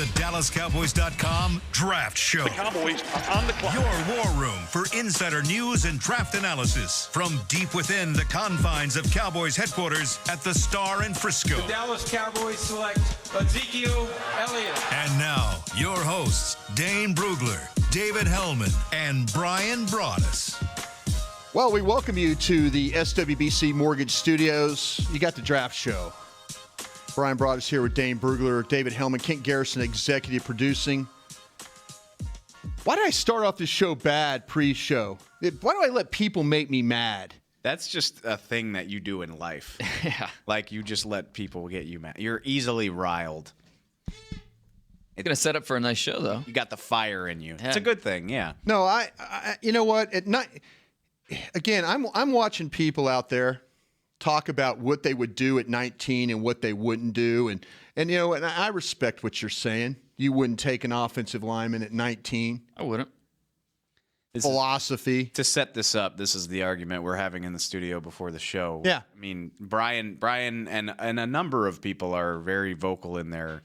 the DallasCowboys.com Draft Show. The Cowboys are on the clock. Your war room for insider news and draft analysis from deep within the confines of Cowboys headquarters at the Star in Frisco. The Dallas Cowboys select Ezekiel Elliott. And now, your hosts, Dane Brugler, David Hellman, and Brian Broaddus. Well, we welcome you to the SWBC Mortgage Studios. You got the Draft Show. Brian Broaddus here with Dane Brugler, David Hellman, Kent Garrison, executive producing. Why did I start off this show bad pre-show? Why do I let people make me mad? That's just a thing that you do in life. Yeah. Like, you just let people get you mad. You're easily riled. It's going to set up for a nice show, though. You got the fire in you. Yeah. It's a good thing, yeah. No, I you know what? At night, again, I'm watching people out there talk about what they would do at 19 and what they wouldn't do, and you know, and I respect what you're saying. You wouldn't take an offensive lineman at 19. I wouldn't. Philosophy. To set this up, this is the argument we're having in the studio before the show. Yeah. I mean, Brian and a number of people are very vocal in their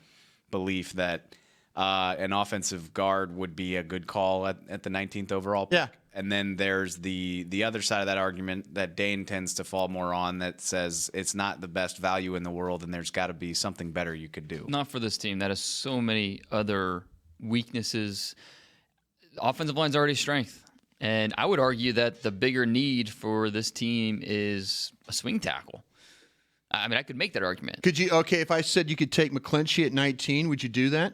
belief that an offensive guard would be a good call at the 19th overall pick. Yeah. And then there's the other side of that argument that Dane tends to fall more on, that says it's not the best value in the world and there's got to be something better you could do. Not for this team. That has so many other weaknesses. Offensive line's already strength. And I would argue that the bigger need for this team is a swing tackle. I mean, I could make that argument. Could you? Okay, if I said you could take McClinchy at 19, would you do that?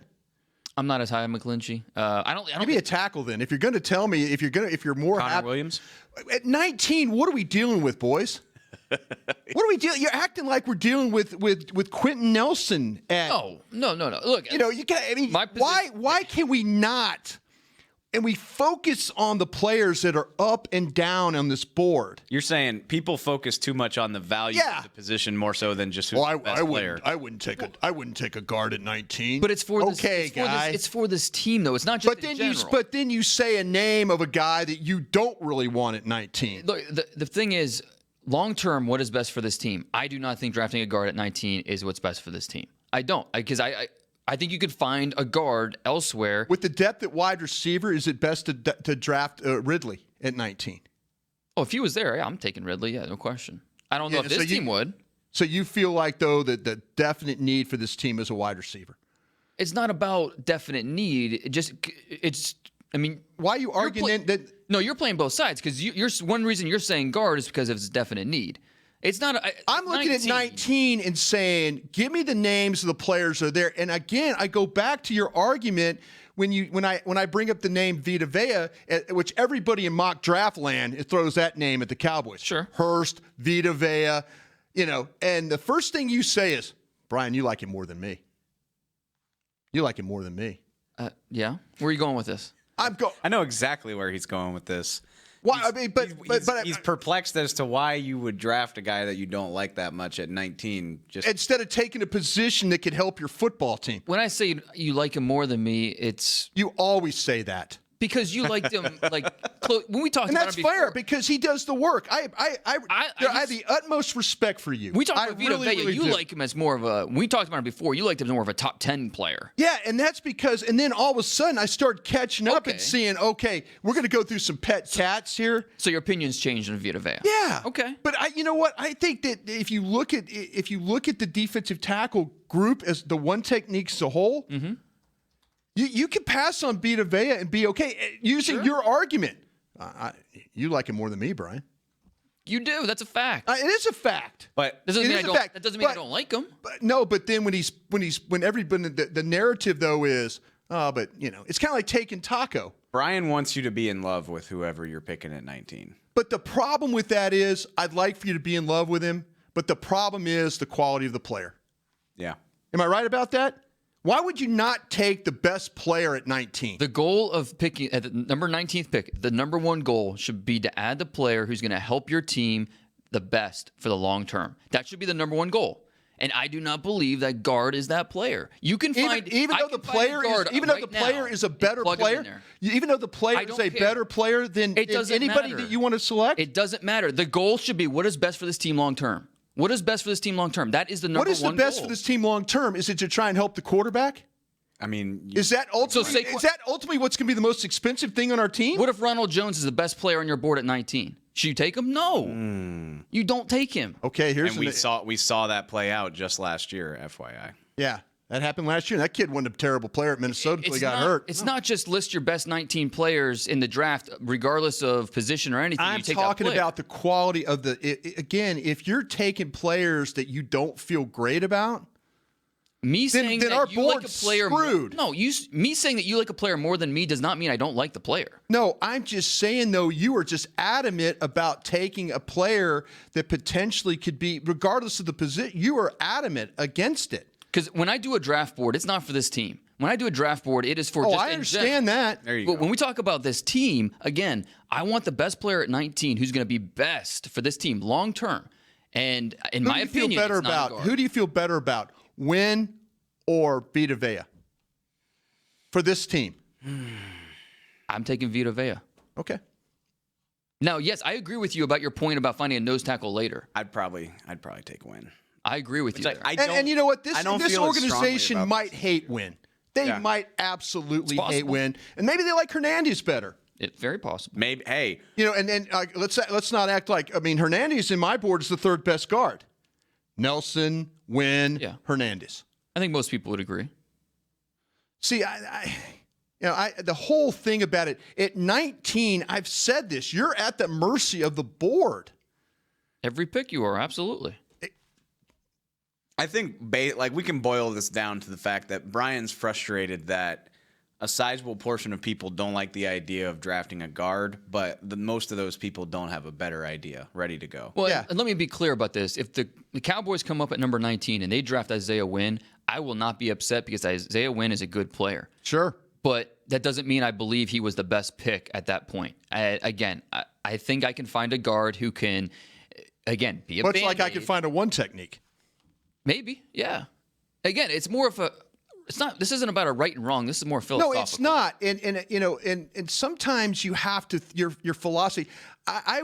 I'm not as high on McClinchy. I don't Maybe a tackle then. If you're going to tell me, if you're more Connor Williams at 19, what are we dealing with, boys? What are we dealing? You're acting like we're dealing with Quentin Nelson. No. Look, you know, you can. I mean, why can we not? And we focus on the players that are up and down on this board. You're saying people focus too much on the value of the position more so than just who's the best player. I wouldn't take a guard at 19. But it's for this. It's for this team, though. It's not just But then you say a name of a guy that you don't really want at 19. Look, the thing is, long term, what is best for this team? I do not think drafting a guard at 19 is what's best for this team. I don't, because I think you could find a guard elsewhere. With the depth at wide receiver, is it best to draft Ridley at 19? Oh, if he was there, yeah, I'm taking Ridley. Yeah, no question. I don't know if this team would. So you feel like, though, that the definite need for this team is a wide receiver? It's not about definite need. I mean, why are you arguing that? No, you're playing both sides, because one reason you're saying guard is because of its definite need. It's not. I'm looking at 19 and saying, give me the names of the players that are there. And again, I go back to your argument when I bring up the name Vita Vea, which everybody in mock draft land throws that name at the Cowboys. Sure. Hurst, Vita Vea, you know. And the first thing you say is, Brian, you like him more than me. You like him more than me. Yeah. Where are you going with this? I know exactly where he's going with this. Why? He's perplexed as to why you would draft a guy that you don't like that much at 19. Just instead of taking a position that could help your football team. When I say you like him more than me, it's you always say that because you liked him when we talked. And about that's him before, fair because he does the work. I have the utmost respect for you. We talked about Vita Vea. Really you do. like him as more of a. We talked about him before. You liked him as more of a top 10 player. Yeah, and that's because, and then all of a sudden I started catching up and seeing, okay, we're going to go through some pet cats here. So your opinion's changed on Vita Vea. Yeah. Okay. But you know what? I think that if you look at the defensive tackle group as the one technique as a whole, mm-hmm. you can pass on Vita Vea and be okay using your argument. You like him more than me, Brian. You do. That's a fact. It is a fact. But that doesn't mean I don't like him. But then when everybody the narrative though is, but you know, it's kind of like taking Taco. Brian wants you to be in love with whoever you're picking at 19. But the problem with that is, I'd like for you to be in love with him, but the problem is the quality of the player. Yeah. Am I right about that? Why would you not take the best player at 19? The goal of picking at the number 19th pick, the number one goal should be to add the player who's going to help your team the best for the long term. That should be the number one goal. And I do not believe that guard is that player. You can find even though the player is a better player, even though the player is a better player than anybody that you want to select. It doesn't matter. The goal should be what is best for this team long term. What is best for this team long term? That is the number one goal. What is the best for this team long term? Is it to try and help the quarterback? I mean, Is that ultimately what's going to be the most expensive thing on our team? What if Ronald Jones is the best player on your board at 19? Should you take him? No. You don't take him. Okay, and we saw that play out just last year, FYI. Yeah, that happened last year. That kid wasn't a terrible player at Minnesota until he got hurt. It's not just list your best 19 players in the draft, regardless of position or anything. I'm talking about the quality of again, if you're taking players that you don't feel great about, saying then that our you like a board's player screwed. Me saying that you like a player more than me does not mean I don't like the player. No, I'm just saying, though, you are just adamant about taking a player that potentially could be, regardless of the position, you are adamant against it. Because when I do a draft board, it's not for this team. When I do a draft board, it is for I understand that. There you But go. when we talk about this team, again, I want the best player at 19 who's going to be best for this team long term. And in my opinion, it's not a guard. Who do you feel better about, Wynn or Vita Vea for this team? I'm taking Vita Vea. Okay. Now, yes, I agree with you about your point about finding a nose tackle later. I'd probably take Wynn. I agree with you there. And you know what? This I don't feel as strongly organization about might this. hate Wynn. They Yeah. might absolutely It's hate possible. Wynn, and maybe they like Hernandez better. It's very possible. Maybe. Hey, And let's not act like, Hernandez in my board is the third best guard. Nelson, Wynn, Yeah. Hernandez. I think most people would agree. See, the whole thing about it at 19, I've said this, you're at the mercy of the board. Every pick you are, absolutely. I think we can boil this down to the fact that Brian's frustrated that a sizable portion of people don't like the idea of drafting a guard, but most of those people don't have a better idea ready to go. Well, Yeah. and let me be clear about this. If the Cowboys come up at number 19 and they draft Isaiah Wynn, I will not be upset because Isaiah Wynn is a good player. Sure. But that doesn't mean I believe he was the best pick at that point. I think I can find a guard who can, again, be a Much like I Band-Aid. could find a one technique. Maybe, yeah. Again, it's more of a. It's not. This isn't about a right and wrong. This is more philosophical. No, it's not. And sometimes you have to your philosophy. I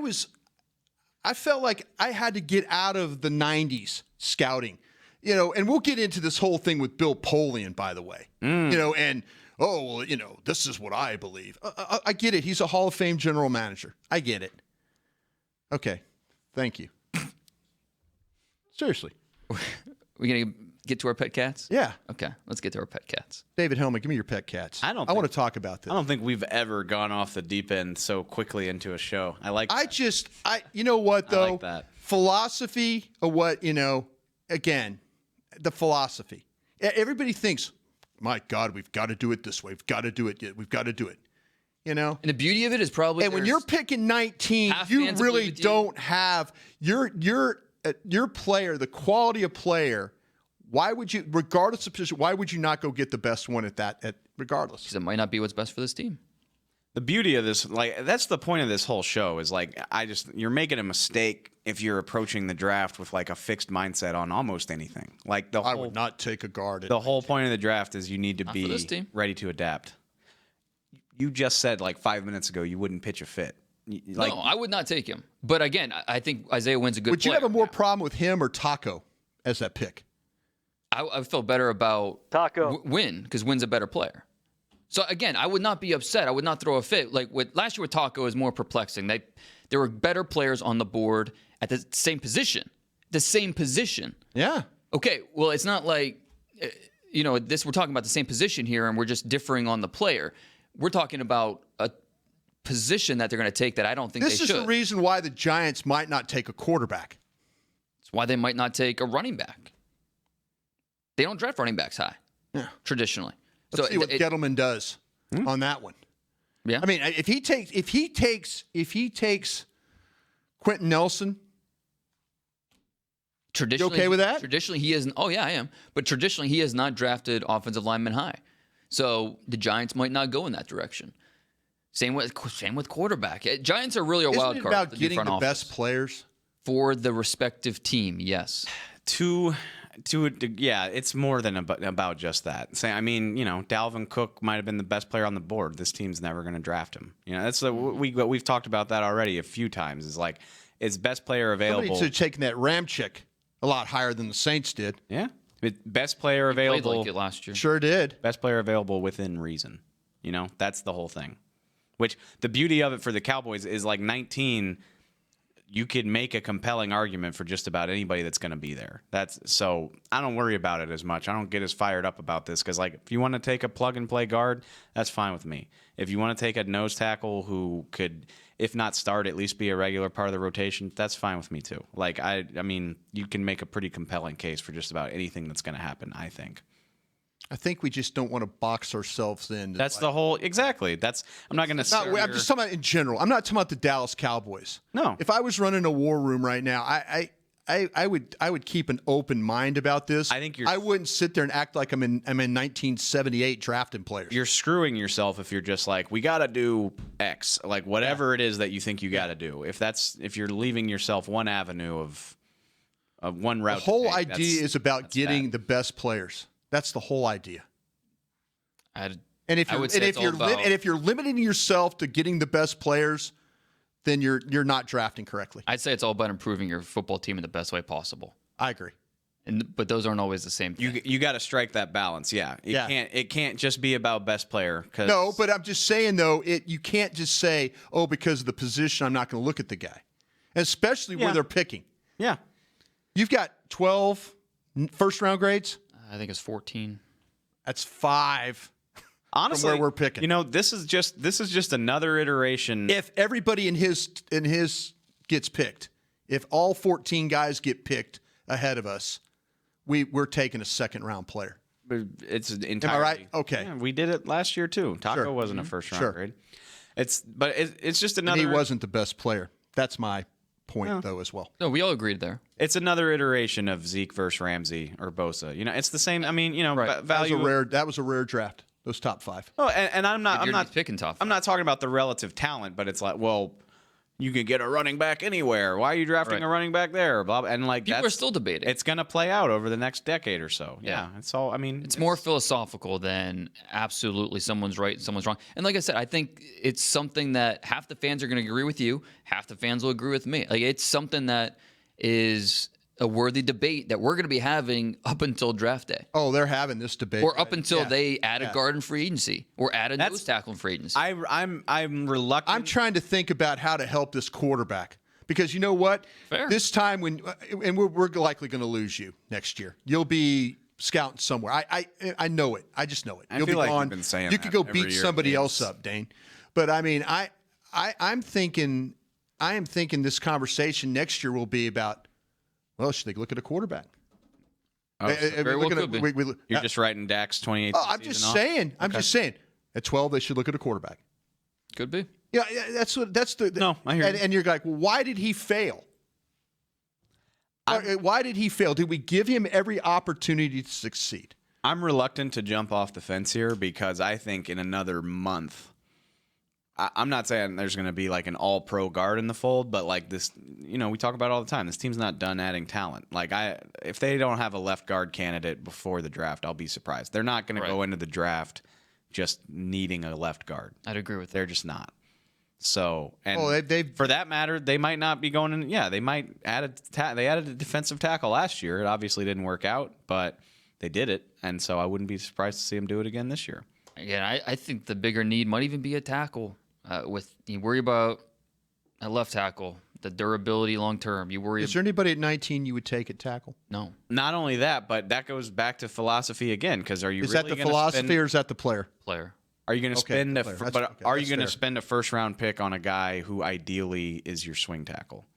felt like I had to get out of the 90s scouting. And we'll get into this whole thing with Bill Polian, by the way. This is what I believe. I get it. He's a Hall of Fame general manager. I get it. Okay. Thank you. Seriously. We gonna get to our pet cats? Yeah. Okay, let's get to our pet cats. David Hellman, give me your pet cats. I want to talk about this. I don't think we've ever gone off the deep end so quickly into a show. I like that. You know what, though? I like that. Philosophy of what, again, the philosophy. Everybody thinks, my God, we've got to do it this way. We've got to do it. We've got to do it. And the beauty of it is probably. And when you're picking 19, half you fans will really believe with you. don't have your player, the quality of player. Why would you, regardless of position, why would you not go get the best one regardless? Because it might not be what's best for this team. The beauty of this, that's the point of this whole show is you're making a mistake if you're approaching the draft with a fixed mindset on almost anything. I would not take a guard. The whole point of the draft is you need to Not for this be team. ready to adapt. You just said 5 minutes ago you wouldn't pitch a fit. No, I would not take him. But again, I think Isaiah Wynn's a good Would player. you have a more problem with him or Taco as that pick? I feel better about Taco. Wynn because Wynn's a better player. So again, I would not be upset. I would not throw a fit. Last year with Taco is more perplexing. There were better players on the board at the same position. The same position. Yeah. Okay, well, it's not like we're talking about the same position here, and we're just differing on the player. We're talking about a position that they're going to take that I don't think This they is should. the reason why the Giants might not take a quarterback. It's why they might not take a running back. They don't draft running backs high. Yeah. Traditionally. Let's see what Gettleman does on that one. Yeah. I mean, if he takes Quentin Nelson, Traditionally, okay with that? Traditionally, he isn't. Oh yeah, I am. But traditionally, he has not drafted offensive linemen high, so the Giants might not go in that direction. Same with quarterback. Giants are really a wild isn't it card. about for getting front the office. best players? For the respective team? Yes. Yeah, it's more than about just that. Dalvin Cook might have been the best player on the board. This team's never going to draft him. That's we've talked about that already a few times. It's best player available. Somebody should have taken that Ramchick a lot higher than the Saints did. Yeah. Best player Played available. like it last year. Sure did. Best player available within reason. That's the whole thing. Which the beauty of it for the Cowboys is like 19. You could make a compelling argument for just about anybody that's going to be there. So I don't worry about it as much. I don't get as fired up about this because, like, if you want to take a plug and play guard, that's fine with me. If you want to take a nose tackle who could, if not start, at least be a regular part of the rotation, that's fine with me too. Like, I mean, you can make a pretty compelling case for just about anything that's going to happen, I think. I think we just don't want to box ourselves in. That's the whole exactly. I'm not going to. I'm just talking about in general. I'm not talking about the Dallas Cowboys. No. If I was running a war room right now, I would keep an open mind about this. I wouldn't sit there and act like I'm in 1978 drafting players. You're screwing yourself if you're just like, we got to do X, like whatever it is that you think you got to do. If you're leaving yourself one avenue of one route. The whole idea is about getting the best players. That's the whole idea. And if you're limiting yourself to getting the best players, then you're not drafting correctly. I'd say it's all about improving your football team in the best way possible. I agree. But those aren't always the same thing. You got to strike that balance. Yeah. It can't just be about best player. No, but I'm just saying though, you can't just say, oh, because of the position, I'm not going to look at the guy, and especially where they're picking. Yeah. You've got 12 first-round grades. I think it's 14. That's 5. Honestly, from where we're picking. This is just another iteration. If everybody in his gets picked, if all 14 guys get picked ahead of us, we're taking a second-round player. It's entirely. Am I right? Okay. Yeah, we did it last year too. Taco wasn't a first-round grade. It's just another. And he wasn't the best player. That's my point, though, as well. No, we all agreed there. It's another iteration of Zeke versus Ramsey or Bosa. It's the same. I mean, right. Value. That was a rare draft. Those top 5. Oh, and I'm not picking top 5. I'm not talking about the relative talent, but it's like, well, you can get a running back anywhere. Why are you drafting a running back there? Blah, blah. And like people are still debating. It's going to play out over the next decade or so. Yeah. It's all. I mean, it's more philosophical than absolutely someone's right and someone's wrong. And like I said, I think it's something that half the fans are going to agree with you, half the fans will agree with me. Like it's something that is a worthy debate that we're going to be having up until draft day. Oh, they're having this debate, or up until they add a guard in free agency, or add a nose tackle in free agency. I'm reluctant. I'm trying to think about how to help this quarterback because you know what? Fair. This time and we're likely going to lose you next year. You'll be scouting somewhere. I know it. I just know it. You'll feel be like gone. you've been saying you that could go every beat year somebody games. else up, Dane. But I mean, I am thinking this conversation next year will be about. Well, should they look at a quarterback? Very well could be. You're just writing Dak's 28th. I'm just saying. I'm just saying. At 12, they should look at a quarterback. Could be. Yeah, that's the. No, I hear you. And you're like, well, why did he fail? Why did he fail? Did we give him every opportunity to succeed? I'm reluctant to jump off the fence here because I think in another month. I'm not saying there's going to be like an all-pro guard in the fold, but like this, we talk about it all the time. This team's not done adding talent. Like if they don't have a left guard candidate before the draft, I'll be surprised. They're not going to go into the draft just needing a left guard. I'd agree with that. They're just not. So, and for that matter, they might not be going in. Yeah, they might they added a defensive tackle last year. It obviously didn't work out, but they did it, and so I wouldn't be surprised to see them do it again this year. Again, I think the bigger need might even be a tackle. You worry about a left tackle, the durability long term. Is there anybody at 19 you would take at tackle? No. Not only that, but that goes back to philosophy again. Because are you is really that the philosophy or is that the player? Player. Are you going to spend are you going to fair. spend a first round pick on a guy who ideally is your swing tackle?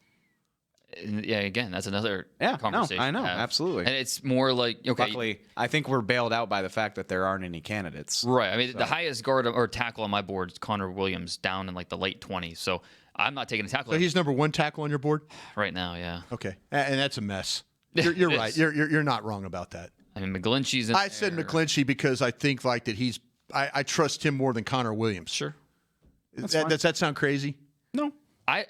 Yeah, again, that's another conversation. No, I know, absolutely. And it's more like, okay. Luckily, I think we're bailed out by the fact that there aren't any candidates. Right. I mean, the highest guard or tackle on my board is Connor Williams, down in like the late 20s. So I'm not taking a tackle. So he's number 1 tackle on your board? Right now, yeah. Okay. And that's a mess. You're right. You're not wrong about that. I mean, McGlinchey's in I said McGlinchey because I think like that I trust him more than Connor Williams. Sure. Does that sound crazy? No. I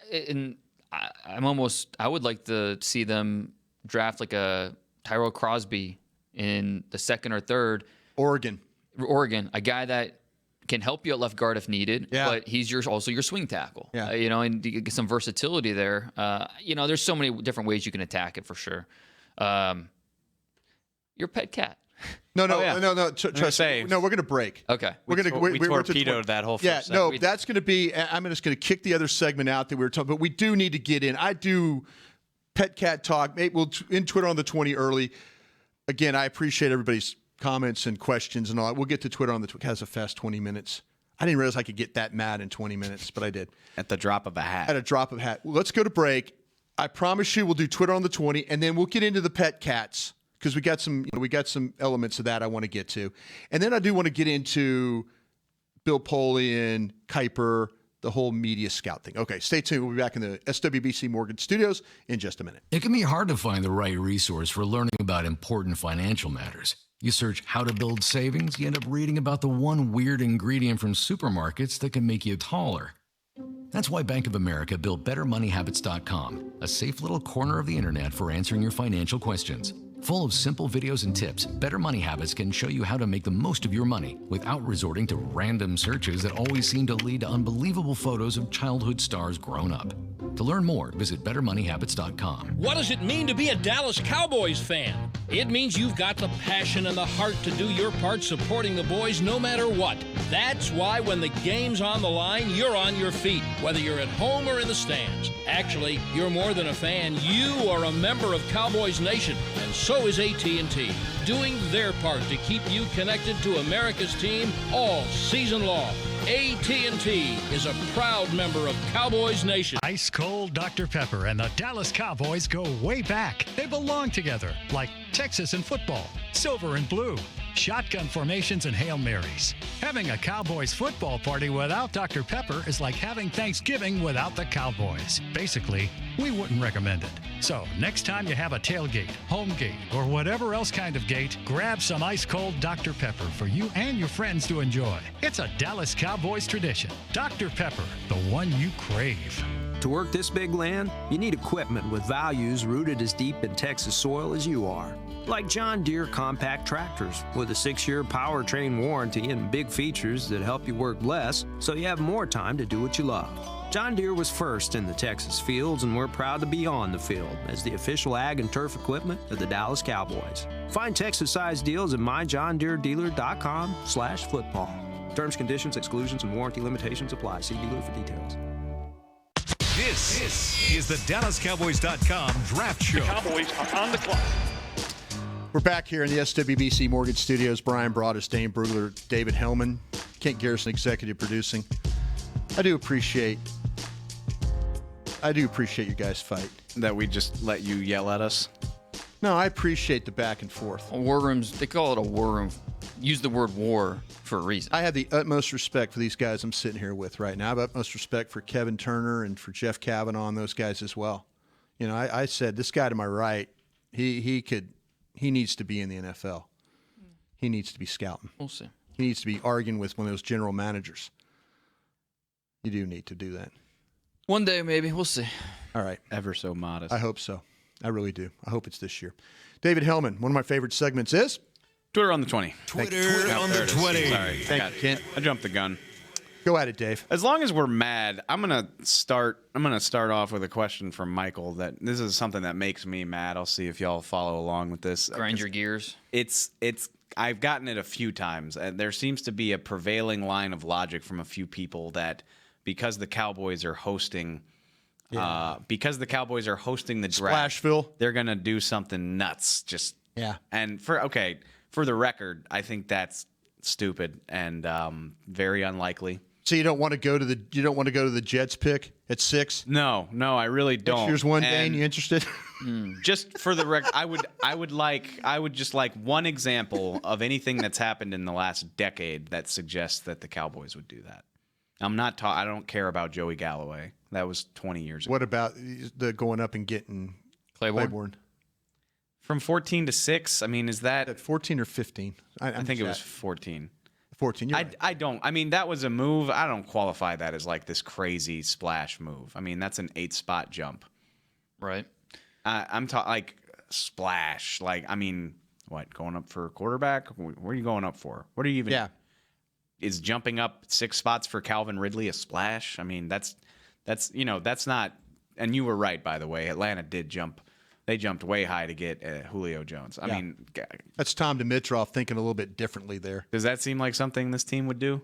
would like to see them draft like a Tyrell Crosby in the second or third. Oregon, a guy that can help you at left guard if needed, but he's also your swing tackle. Yeah. And you get some versatility there. There's so many different ways you can attack it for sure. Your pet cat. No. Trust me. No, we're going to break. Okay. We're going to we torpedoed that whole first no, segment. that's going to be. I'm just going to kick the other segment out that we were talking. But we do need to get in. I do pet cat talk. Maybe we'll in Twitter on the 20 early. Again, I appreciate everybody's comments and questions and all that. We'll get to Twitter on the has a fast 20 minutes. I didn't realize I could get that mad in 20 minutes, but I did. At the drop of a hat. At a drop of a hat. Well, let's go to break. I promise you we'll do Twitter on the 20, and then we'll get into the pet cats because we got some elements of that I want to get to. And then I do want to get into Bill Polian, Kuiper, the whole media scout thing. Okay, stay tuned. We'll be back in the SWBC Morgan studios in just a minute. It can be hard to find the right resource for learning about important financial matters. You search how to build savings, you end up reading about the one weird ingredient from supermarkets that can make you taller. That's why Bank of America built BetterMoneyHabits.com, a safe little corner of the internet for answering your financial questions. Full of simple videos and tips, Better Money Habits can show you how to make the most of your money without resorting to random searches that always seem to lead to unbelievable photos of childhood stars grown up. To learn more, visit BetterMoneyHabits.com. What does it mean to be a Dallas Cowboys fan? It means you've got the passion and the heart to do your part supporting the boys no matter what. That's why when the game's on the line, you're on your feet, whether you're at home or in the stands. Actually, you're more than a fan. You are a member of Cowboys Nation, and so is AT&T, doing their part to keep you connected to America's team all season long. AT&T is a proud member of Cowboys Nation. Ice cold Dr. Pepper and the Dallas Cowboys go way back. They belong together, like Texas and football, silver and blue, shotgun formations and Hail Marys. Having a Cowboys football party without Dr. Pepper is like having Thanksgiving without the Cowboys. Basically, we wouldn't recommend it. So next time you have a tailgate, home gate, or whatever else kind of gate, grab some ice cold Dr. Pepper for you and your friends to enjoy. It's a Dallas Cowboys tradition. Dr. Pepper, the one you crave. To work this big land, you need equipment with values rooted as deep in Texas soil as you are. Like John Deere compact tractors with a 6-year powertrain warranty and big features that help you work less so you have more time to do what you love. John Deere was first in the Texas fields, and we're proud to be on the field as the official ag and turf equipment of the Dallas Cowboys. Find Texas-sized deals at myjohndeeredealer.com/football. Terms, conditions, exclusions, and warranty limitations apply. See dealer for details. This is the DallasCowboys.com Draft Show. The Cowboys are on the clock. We're back here in the SWBC Mortgage Studios. Brian Broaddus, Dane Brugler, David Hellman, Kent Garrison, executive producing. I do appreciate you guys fight. That we just let you yell at us? No, I appreciate the back and forth. War rooms, they call it a war room. Use the word war for a reason. I have the utmost respect for these guys I'm sitting here with right now. I have utmost respect for Kevin Turner and for Jeff Kavanaugh and those guys as well. You know, I said this guy to my right, he needs to be in the NFL. He needs to be scouting. We'll see. He needs to be arguing with one of those general managers. You do need to do that. One day, maybe. We'll see. All right. Ever so modest. I hope so. I really do. I hope it's this year. David Hellman, one of my favorite segments is Twitter on the 20. Twitter on the 20. Sorry. Thank you, Kent. I jumped the gun. Go at it, Dave. As long as we're mad, I'm gonna start off with a question from Michael. That this is something that makes me mad. I'll see if y'all follow along with this. Grind your gears. It's I've gotten it a few times, and there seems to be a prevailing line of logic from a few people that because the Cowboys are hosting the draft, Splashville. they're gonna do something nuts. Just And for the record, I think that's stupid and very unlikely. So you don't want to go to the Jets pick at 6? No, I really don't. Here's one, Dane. You interested? Just for the record, I would just like one example of anything that's happened in the last decade that suggests that the Cowboys would do that. I don't care about Joey Galloway. That was 20 years ago. What about the going up and getting Claiborne? From 14 to 6, I mean, is that at 14 or 15? I think it was 14. 14. You're right. I don't. I mean, that was a move. I don't qualify that as like this crazy splash move. I mean, that's an 8-spot jump, right? I'm talking like splash. Like, I mean, what, going up for a quarterback? What are you going up for? What are you even? Yeah. Is jumping up 6 spots for Calvin Ridley a splash? I mean, that's not. And you were right, by the way. Atlanta did jump they jumped way high to get Julio Jones. I mean, that's Tom Dimitroff thinking a little bit differently there. Does that seem like something this team would do?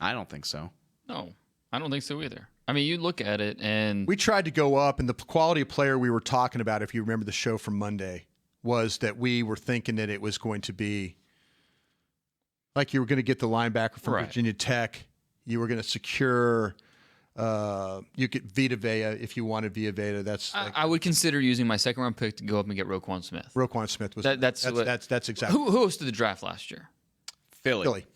I don't think so. No, I don't think so either. I mean, you look at it, and we tried to go up, and the quality of player we were talking about, if you remember the show from Monday, was that we were thinking that it was going to be like you were going to get the linebacker from Virginia Tech. You were going to secure you get Vita Vea if you wanted Vita Vea. That's I would consider using my second-round pick to go up and get Roquan Smith. Roquan Smith was that's exactly who hosted the draft last year. Philly.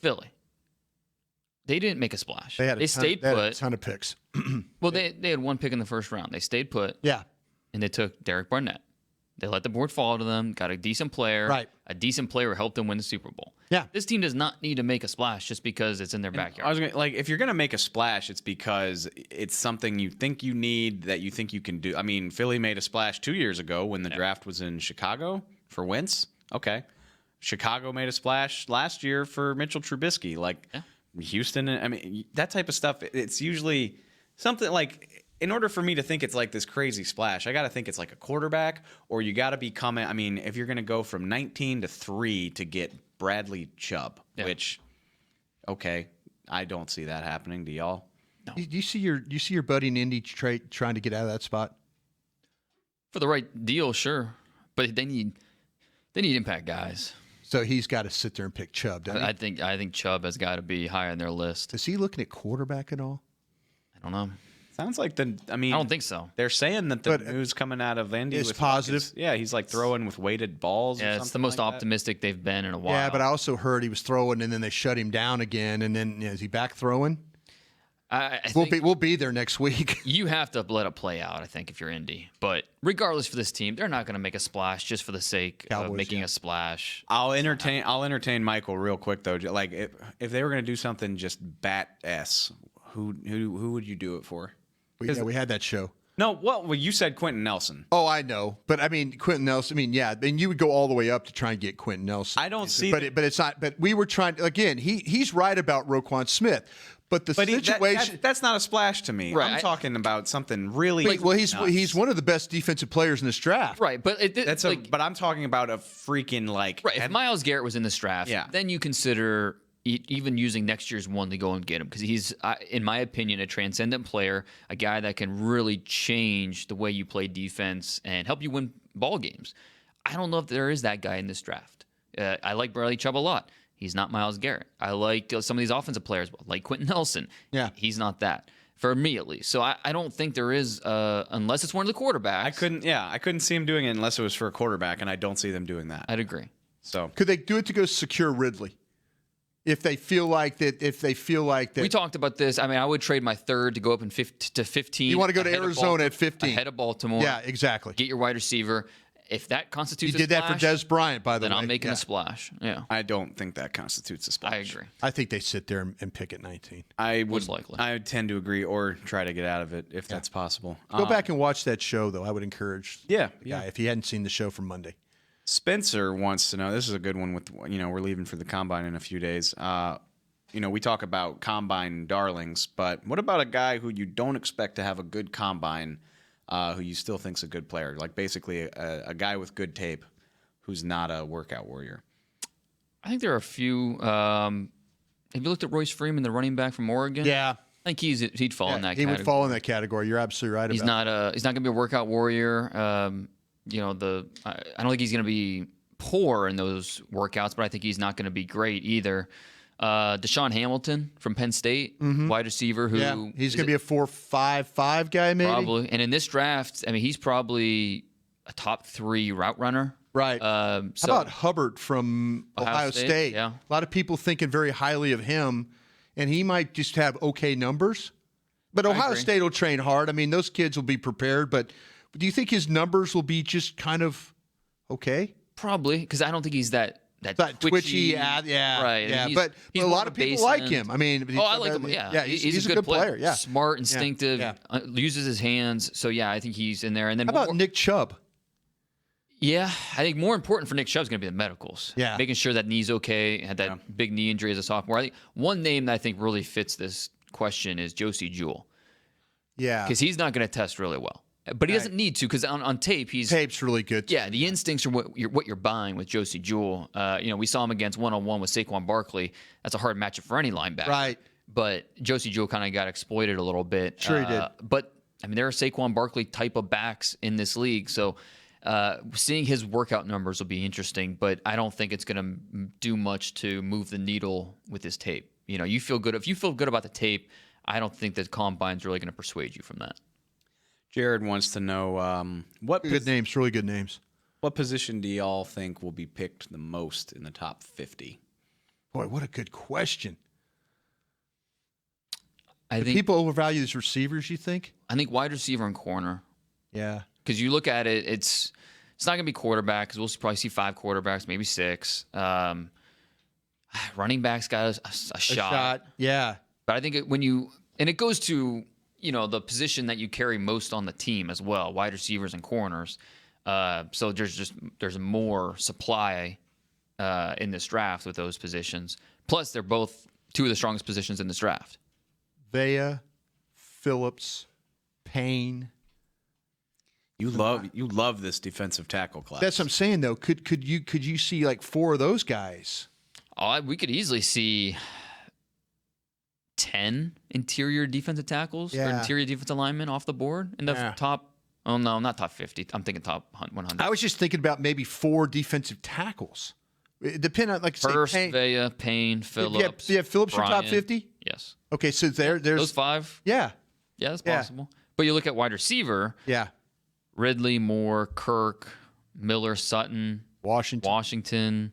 They didn't make a splash. They stayed put. Had a ton of picks. Well, they had one pick in the first round. They stayed put. Yeah. And they took Derek Barnett. They let the board fall to them, got a decent player. Right. A decent player who helped them win the Super Bowl. Yeah. This team does not need to make a splash just because it's in their backyard. I was gonna, if you're going to make a splash, it's because it's something you think you need, that you think you can do. I mean, Philly made a splash 2 years ago when the draft was in Chicago for Wentz. Okay. Chicago made a splash last year for Mitchell Trubisky. Houston, I mean, that type of stuff, it's usually something like, in order for me to think it's like this crazy splash, I got to think it's like a quarterback, or you got to be coming. I mean, if you're going to go from 19 to 3 to get Bradley Chubb, which, okay, I don't see that happening. Do y'all? No. You see your buddy in Indy trying to get out of that spot? For the right deal, sure. But they need impact guys. So he's got to sit there and pick Chubb, doesn't he? I think Chubb has got to be high on their list. Is he looking at quarterback at all? I don't know. Sounds like I don't think so. They're saying that the news coming out of Indy is positive. He's like throwing with weighted balls. Yeah, it's the most optimistic they've been in a while. Yeah, but I also heard he was throwing, and then they shut him down again. And then is he back throwing? We'll be there next week. You have to let it play out, I think, if you're Indy. But regardless, for this team, they're not going to make a splash just for the sake of making a splash. I'll entertain Michael real quick though. Like if they were going to do something just bat S, who would you do it for? We had that show. No, well, you said Quentin Nelson. Oh, I know, but I mean Quentin Nelson. I mean, yeah, and you would go all the way up to try and get Quentin Nelson. I don't see, but it's not. But we were trying to, again. He's right about Roquan Smith, but the situation that's not a splash to me. Right. I'm talking about something really. He's one of the best defensive players in this draft. Right, but but I'm talking about a freaking right. If Myles Garrett was in this draft, then you consider even using next year's one to go and get him, because he's, in my opinion, a transcendent player, a guy that can really change the way you play defense and help you win ball games. I don't know if there is that guy in this draft. I like Bradley Chubb a lot. He's not Myles Garrett. I like some of these offensive players, like Quentin Nelson. Yeah, he's not that, for me at least. So I don't think there is, unless it's one of the quarterbacks. I couldn't see him doing it unless it was for a quarterback, and I don't see them doing that. I'd agree. So could they do it to go secure Ridley? If they feel like that, we talked about this. I mean, I would trade my third to go up to 15. You want to go to Arizona at 15, ahead of Baltimore. Yeah, exactly. Get your wide receiver. If that constitutes, you did that for Des Bryant, by the way. Then I'm making a splash. Yeah, I don't think that constitutes a splash. I agree. I think they sit there and pick at 19. Most likely. I would tend to agree, or try to get out of it if that's possible. Go back and watch that show, though. I would encourage. Yeah, if he hadn't seen the show from Monday. Spencer wants to know. This is a good one. We're leaving for the combine in a few days. We talk about combine darlings, but what about a guy who you don't expect to have a good combine, who you still think's a good player? Like basically a guy with good tape who's not a workout warrior. I think there are a few. Have you looked at Royce Freeman, the running back from Oregon? Yeah. I think he'd fall in that category. He would fall in that category. You're absolutely right about that. He's not going to be a workout warrior. I don't think he's going to be poor in those workouts, but I think he's not going to be great either. Deshaun Hamilton from Penn State, wide receiver who he's going to be a 4.55 guy maybe. Probably. And in this draft, I mean, he's probably a top 3 route runner. Right. How about Hubbard from Ohio State? Yeah. A lot of people thinking very highly of him, and he might just have okay numbers. But Ohio State will train hard. I mean, those kids will be prepared. But do you think his numbers will be just kind of okay? Probably, because I don't think he's that twitchy, right? Yeah, I mean, but a lot of people like him. I mean, I like him. Yeah, he's a good player. Yeah, smart, instinctive, uses his hands. So yeah, I think he's in there. And then how about Nick Chubb? Yeah, I think more important for Nick Chubb is going to be the medicals. Yeah, making sure that knee's okay. Had that big knee injury as a sophomore. I think one name that I think really fits this question is Josie Jewell. Yeah, because he's not going to test really well. But he doesn't need to because on tape Tape's really good. Yeah, the instincts are what you're buying with Josie Jewell. We saw him against one-on-one with Saquon Barkley. That's a hard matchup for any linebacker. Right. But Josie Jewell kind of got exploited a little bit. Sure he did. But there are Saquon Barkley type of backs in this league, so seeing his workout numbers will be interesting. But I don't think it's going to do much to move the needle with his tape. You feel good if you feel good about the tape. I don't think that combine's really going to persuade you from that. Jared wants to know good names, really good names. What position do y'all think will be picked the most in the top 50? Boy, what a good question. I think people overvalue these receivers, you think? I think wide receiver and corner. Yeah. Because you look at it, it's not going to be quarterback because we'll probably see 5 quarterbacks, maybe 6. Running backs got a shot. Yeah. But I think it goes to the position that you carry most on the team as well, wide receivers and corners. So there's more supply in this draft with those positions. Plus, they're both 2 of the strongest positions in this draft. Vea, Phillips, Payne. You love this defensive tackle class. That's what I'm saying though. Could you see like 4 of those guys? Oh, we could easily see 10 interior defensive tackles or interior defensive linemen off the board in the top. Oh no, not top 50. I'm thinking top 100. I was just thinking about maybe 4 defensive tackles. It depends on First, Vea, Payne, Phillips. Yeah, Phillips Bryant. your top 50. Yes. Okay, so there's those 5. Yeah. Yeah, that's possible. But you look at wide receiver. Yeah. Ridley, Moore, Kirk, Miller, Sutton, Washington,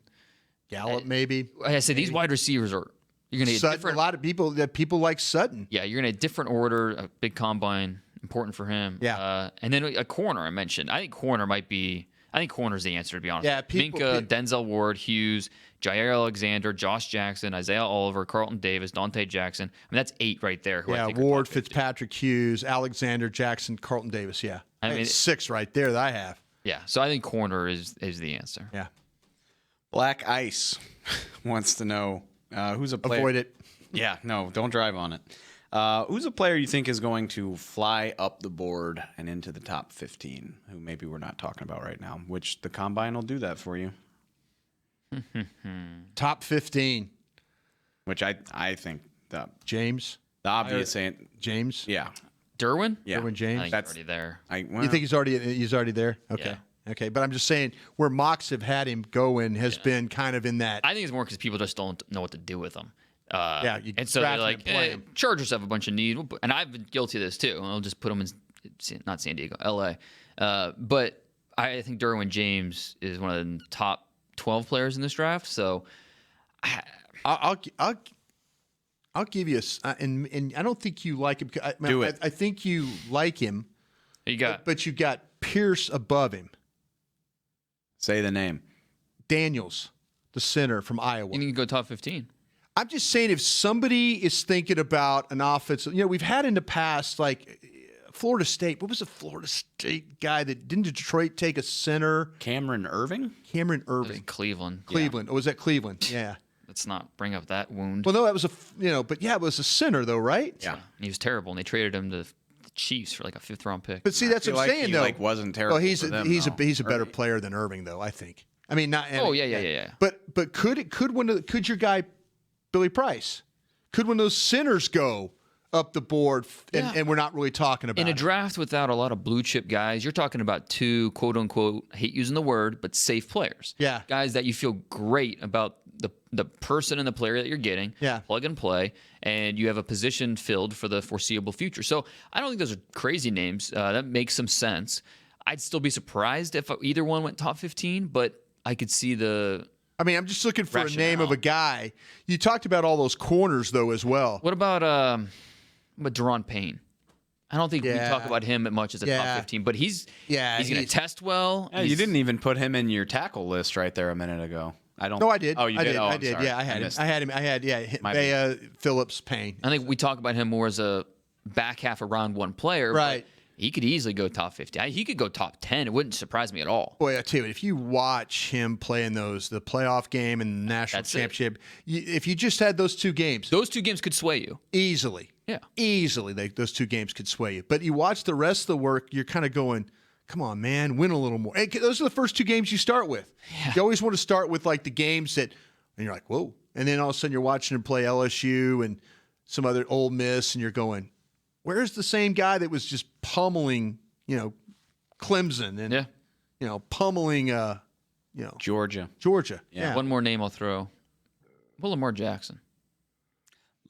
Gallup, maybe. Like I said, these wide receivers are you're going to get Sutton, different. A lot of people like Sutton. Yeah, you're going to different order. A big combine, important for him. Yeah, and then a corner I mentioned. I think corner's the answer, to be honest. Yeah, Minka, Denzel Ward, Hughes, Jair Alexander, Josh Jackson, Isaiah Oliver, Carlton Davis, Dante Jackson. That's 8 right there. Yeah, Ward, Fitzpatrick, Hughes, Alexander, Jackson, Carlton Davis. Yeah, it's 6 right there that I have. Yeah, so I think corner is the answer. Yeah. Black Ice wants to know who's a player. Avoid it. Yeah, no, don't drive on it. Who's a player you think is going to fly up the board and into the top 15, who maybe we're not talking about right now, which the Combine will do that for you? Top 15. Which I think the James. The obvious James? Yeah. Derwin? Yeah. Derwin James? I think he's already there. You think he's already there? Okay. Yeah. Okay, but I'm just saying where mocks have had him going has been kind of in that. I think it's more because people just don't know what to do with him. You and so they're draft him like, and play him. Chargers have a bunch of need, and I've been guilty of this too. I'll just put them in, not San Diego, L.A. But I think Derwin James is one of the top 12 players in this draft. So I'll give you and I don't think you like him. I think you like him. But you got Pierce above him. Say the name. Daniels, the center from Iowa. You can go top 15. I'm just saying if somebody is thinking about an offensive, we've had in the past like Florida State. What was the Florida State guy that didn't Detroit take a center? Cameron Irving? Cleveland. Cleveland. Yeah. Oh, was that Cleveland? Yeah. Let's not bring up that wound. Well, no, that was it was a center though, right? Yeah. He was terrible, and they traded him to the Chiefs for like a 5th round pick. But see, that's what I'm saying though. Wasn't terrible. Well, he's a better player than Irving though, I think. I mean, not. Oh yeah. But could your guy Billy Price, could one of those centers go up the board and we're not really talking about in a it? draft without a lot of blue chip guys? You're talking about 2 quote unquote, I hate using the word, but safe players. Yeah, guys that you feel great about the person and the player that you're getting. Yeah, plug and play, and you have a position filled for the foreseeable future. So I don't think those are crazy names. That makes some sense. I'd still be surprised if either one went top 15, but I could see the. I mean, I'm just looking for a name of a guy. You talked about all those corners though as well. What about Deron Payne? I don't think we talk about him as much as a top 15, but he's going to test well. Yeah, you didn't even put him in your tackle list right there a minute ago. No, I did. Oh, you did? I did. Sorry. Yeah, I had him. Phillips, Payne. I think we talk about him more as a back half of round 1 player. Right. He could easily go top 50. He could go top 10. It wouldn't surprise me at all. Boy, I tell you what, if you watch him play in the playoff game and the national championship, if you just had those 2 games. Those 2 games could sway you. Easily. Yeah. Easily, those 2 games could sway you. But you watch the rest of the work, you're kind of going, come on, man, win a little more. And those are the first 2 games you start with. Yeah. You always want to start with, like, the games that – and you're like, whoa. And then all of a sudden you're watching them play LSU and some other Ole Miss, and you're going, where's the same guy that was just pummeling, Clemson and, pummeling, Georgia. Yeah. One more name I'll throw. Lamar Jackson.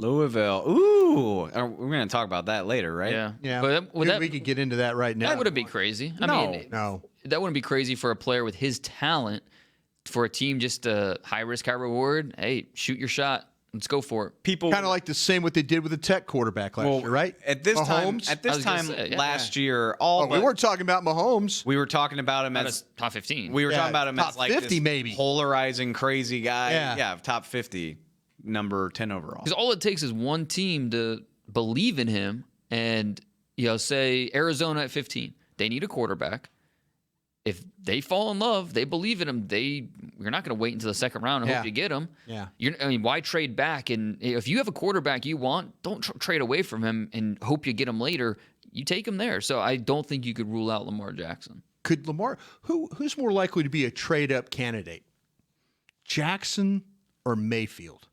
Louisville. Ooh. We're going to talk about that later, right? Yeah. But we could get into that right now. That wouldn't be crazy. No. That wouldn't be crazy for a player with his talent. For a team, just a high risk, high reward. Hey, shoot your shot. Let's go for it. People kind of like the same what they did with the Tech quarterback last year, right? At this time last year, we weren't talking about Mahomes. We were talking about him as top 15. We were talking about him top as like 50 this maybe polarizing, crazy guy. Yeah, top 50, number 10 overall. Because all it takes is one team to believe in him, and say Arizona at 15, they need a quarterback. If they fall in love, they believe in him. You're not going to wait until the second round and hope you get him. Yeah. Why trade back? And if you have a quarterback you want, don't trade away from him and hope you get him later. You take him there. So I don't think you could rule out Lamar Jackson. Could Lamar? Who's more likely to be a trade-up candidate, Jackson or Mayfield?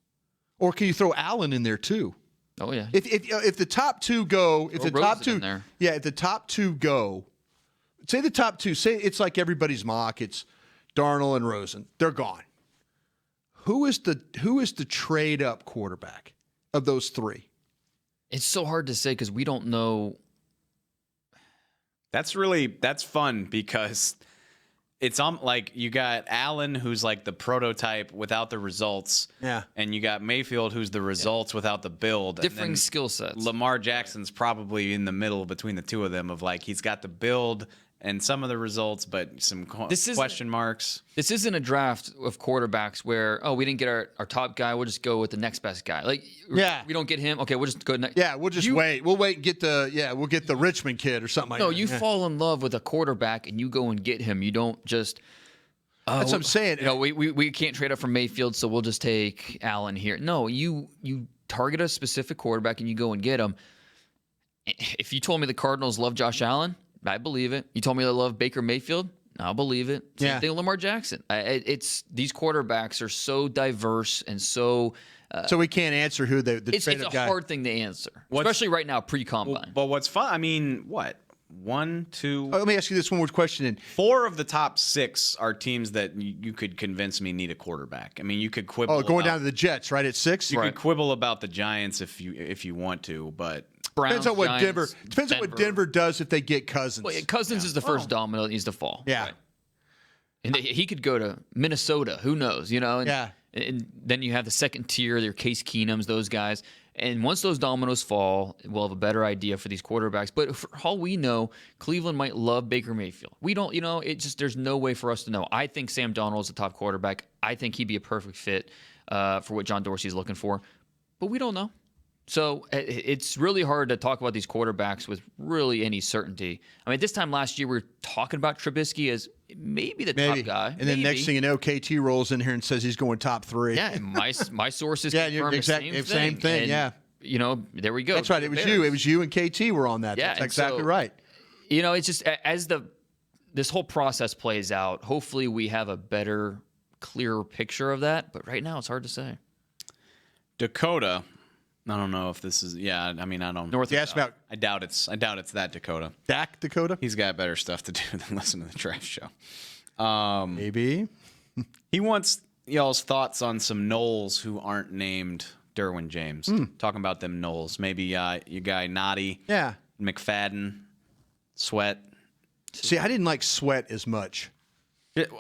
Or can you throw Allen in there too? Oh yeah. If the top 2 go, if the top 2 go. Say the top 2. Say it's like everybody's mock. It's Darnold and Rosen. They're gone. Who is the trade up quarterback of those 3? It's so hard to say because we don't know. That's fun because it's like you got Allen, who's like the prototype without the results. Yeah. And you got Mayfield, who's the results without the build. Differing skill sets. Lamar Jackson's probably in the middle between the 2 of them of like he's got the build and some of the results, but some question marks. This isn't a draft of quarterbacks where, we didn't get our top guy. We'll just go with the next best guy. We don't get him. Okay, we'll just go next. Yeah, we'll just wait. We'll wait and get we'll get the Richmond kid or something like that. No, you fall in love with a quarterback and you go and get him. You don't just. That's what I'm saying. We can't trade up from Mayfield, so we'll just take Allen here. No, you target a specific quarterback and you go and get him. If you told me the Cardinals love Josh Allen, I believe it. You told me they love Baker Mayfield, I'll believe it. Same thing with Lamar Jackson. It's these quarterbacks are so diverse and so. So we can't answer who the it's trade-up a guy. hard thing to answer, especially right now pre-combine. But what's fun? I mean, what? 1, 2. Let me ask you this one more question. And 4 of the top 6 are teams that you could convince me need a quarterback. I mean, you could quibble. Going down to the Jets, right at 6. You could quibble about the Giants if you want to, but. Browns, depends on what Giants, Denver does if they get Cousins. Well, Cousins is the first domino that needs to fall. Yeah. Right. And he could go to Minnesota. Who knows? And then you have the second tier, your Case Keenums, those guys. And once those dominoes fall, we'll have a better idea for these quarterbacks. But for all we know, Cleveland might love Baker Mayfield. We don't, there's no way for us to know. I think Sam Darnold is a top quarterback. I think he'd be a perfect fit for what John Dorsey's looking for. But we don't know. So it's really hard to talk about these quarterbacks with really any certainty. I mean, this time last year, we were talking about Trubisky as maybe the top guy. And then next thing you know, KT rolls in here and says he's going top 3. Yeah, and my sources confirm the same thing. And, there we go. That's right. It was you and KT were on that. Yeah, that's exactly right. It's just as this whole process plays out, hopefully we have a better, clearer picture of that. But right now, it's hard to say. Dakota. I don't know if this is. Yeah, I mean, I don't. North. About. I doubt it's that Dakota. Dak Dakota. He's got better stuff to do than listen to the draft show. Maybe. He wants y'all's thoughts on some Knowles who aren't named Derwin James. Talking about them Knowles. Maybe you guy Noddy. Yeah. McFadden. Sweat. See, I didn't like Sweat as much.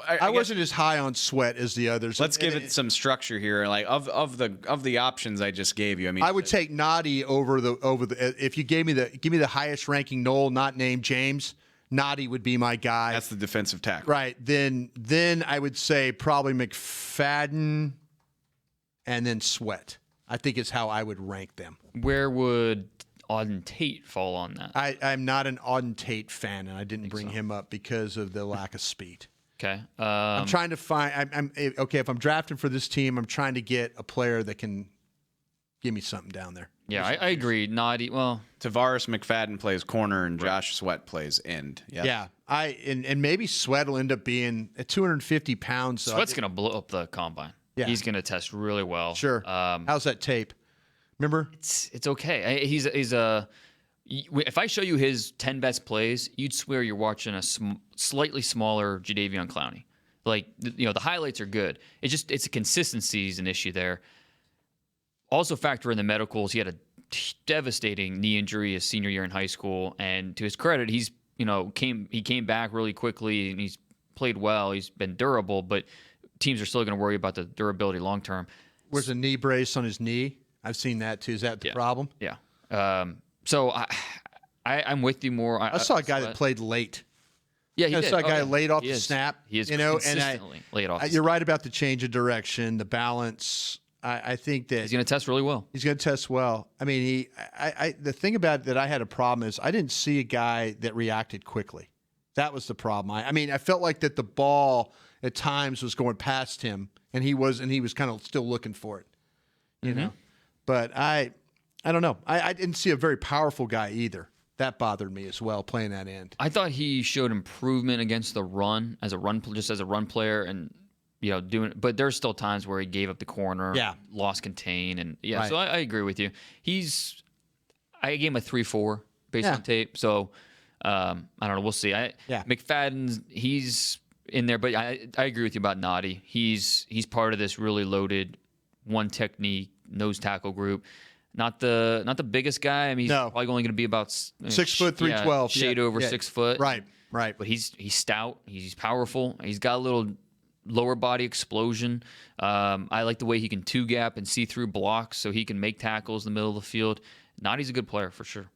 I wasn't as high on Sweat as the others. Let's give it some structure here. Like of the options I just gave you. I mean, I would take Noddy over the. If you give me the highest ranking Knoll not named James, Noddy would be my guy. That's the defensive tackle, right? Then I would say probably McFadden, and then Sweat. I think is how I would rank them. Where would Auden Tate fall on that? I'm not an Auden Tate fan, and I didn't bring him up because of the lack of speed. Okay. I'm trying to find. I'm okay. If I'm drafting for this team, I'm trying to get a player that can give me something down there. Yeah, I agree. Naughty. Well, Tavares McFadden plays corner and Josh Sweat plays end. Yes. Yeah. And maybe Sweat will end up being at 250 pounds. So Sweat's going to blow up the combine. Yeah. He's going to test really well. Sure. How's that tape? Remember? It's okay. He's a. If I show you his 10 best plays, you'd swear you're watching a slightly smaller Jadeveon Clowney. Like, the highlights are good. It's a consistency is an issue there. Also factor in the medicals. He had a devastating knee injury his senior year in high school, and to his credit, he came back really quickly and he's played well. He's been durable, but teams are still going to worry about the durability long term. Wears a knee brace on his knee. I've seen that too. Is that the problem? Yeah. So I'm with you more. I saw a guy that played late. Yeah, he I did. saw a guy late off the snap. He is consistently late off. You're right about the change of direction, the balance. I think that he's going to test really well. He's going to test well. I mean, the thing about it that I had a problem is I didn't see a guy that reacted quickly. That was the problem. I felt like that the ball at times was going past him, and he was kind of still looking for it. You know, but I don't know. I didn't see a very powerful guy either. That bothered me as well, playing that end. I thought he showed improvement against the run as a run player, and but there's still times where he gave up the corner, lost contain, and right. So I agree with you. I gave him a 3-4 based on tape. So I don't know. We'll see. McFadden, he's in there, but I agree with you about Naughty. He's part of this really loaded one technique nose tackle group. Not the biggest guy. I mean, he's probably only going to be about 6 foot 312, shade over 6 foot. Right. But he's stout. He's powerful. He's got a little lower body explosion. I like the way he can two gap and see through blocks, so he can make tackles in the middle of the field. Naughty's a good player for sure.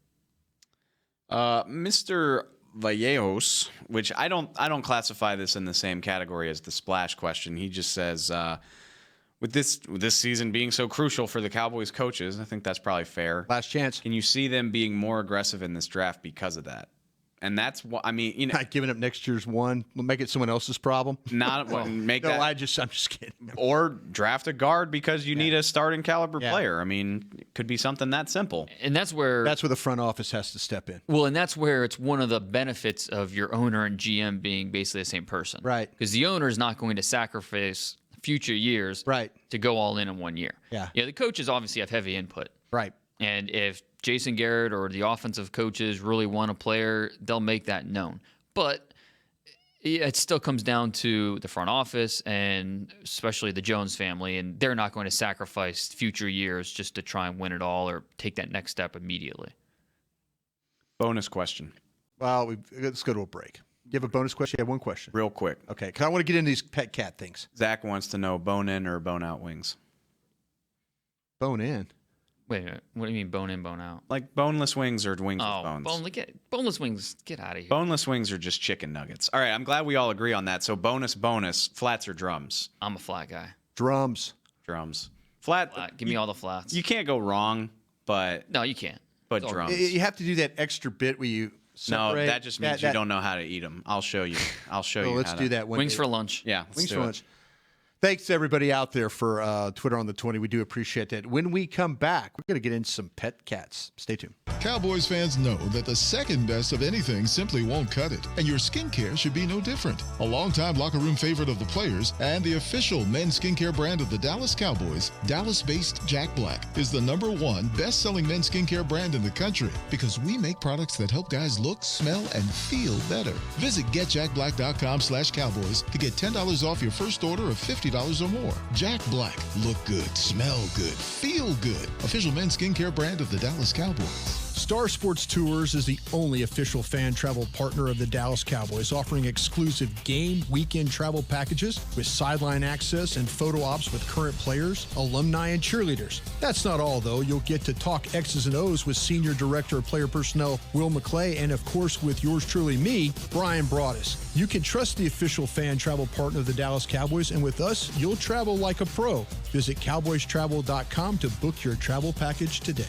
Mr. Vallejos, which I don't classify this in the same category as the splash question. He just says, with this season being so crucial for the Cowboys coaches, I think that's probably fair. Last chance. Can you see them being more aggressive in this draft because of that? And that's what I mean. Not giving up next year's one. We'll make it someone else's problem. Not make that. I'm just kidding. Or draft a guard because you need a starting caliber player. I mean, it could be something that simple. And that's where the front office has to step in. Well, and that's where it's one of the benefits of your owner and GM being basically the same person, right? Because the owner is not going to sacrifice future years, right, to go all in 1 year. Yeah. The coaches obviously have heavy input, right? And if Jason Garrett or the offensive coaches really want a player, they'll make that known. But it still comes down to the front office and especially the Jones family, and they're not going to sacrifice future years just to try and win it all or take that next step immediately. Bonus question. Well, let's go to a break. You have a bonus question? You have one question. Real quick. Okay, because I want to get into these pet cat things. Zach wants to know bone in or bone out wings. Bone in? Wait a minute. What do you mean bone in, bone out? Like boneless wings or wings with bones? Boneless wings, get out of here. Boneless wings are just chicken nuggets. All right, I'm glad we all agree on that. So bonus, flats or drums? I'm a flat guy. Drums. Flat. Give me all the flats. You can't go wrong, but... No, you can't. But drums. You have to do that extra bit where you... separate. No, that just means you don't know how to eat them. I'll show you. Let's do that. Wings for lunch. Yeah, wings for lunch. Thanks to everybody out there for Twitter on the 20. We do appreciate that. When we come back, we're going to get into some pet cats. Stay tuned. Cowboys fans know that the second best of anything simply won't cut it, and your skincare should be no different. A longtime locker room favorite of the players and the official men's skincare brand of the Dallas Cowboys, Dallas-based Jack Black is the #1 best-selling men's skincare brand in the country because we make products that help guys look, smell, and feel better. Visit getjackblack.com/Cowboys to get $10 off your first order of $50 or more. Jack Black. Look good, smell good, feel good. Official men's skincare brand of the Dallas Cowboys. Star Sports Tours is the only official fan travel partner of the Dallas Cowboys, offering exclusive game weekend travel packages with sideline access and photo ops with current players, alumni, and cheerleaders. That's not all, though. You'll get to talk X's and O's with Senior Director of Player Personnel Will McClay, and of course with yours truly, me, Brian Broaddus. You can trust the official fan travel partner of the Dallas Cowboys, and with us, you'll travel like a pro. Visit cowboystravel.com to book your travel package today.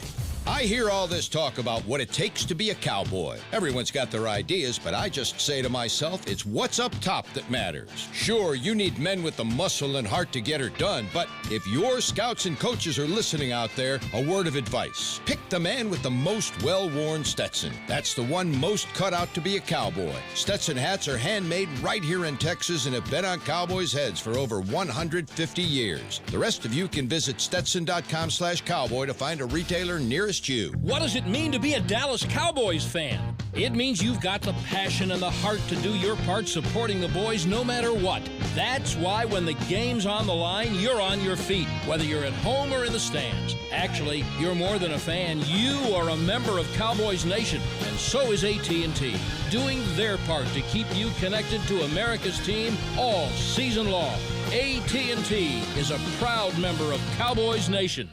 I hear all this talk about what it takes to be a cowboy. Everyone's got their ideas, but I just say to myself, it's what's up top that matters. Sure, you need men with the muscle and heart to get her done, but if your scouts and coaches are listening out there, a word of advice. Pick the man with the most well-worn Stetson. That's the one most cut out to be a cowboy. Stetson hats are handmade right here in Texas and have been on cowboys' heads for over 150 years. The rest of you can visit Stetson.com/cowboy to find a retailer nearest you. What does it mean to be a Dallas Cowboys fan? It means you've got the passion and the heart to do your part supporting the boys no matter what. That's why when the game's on the line, you're on your feet, whether you're at home or in the stands. Actually, you're more than a fan. You are a member of Cowboys Nation, and so is AT&T, doing their part to keep you connected to America's team all season long. AT&T is a proud member of Cowboys Nation.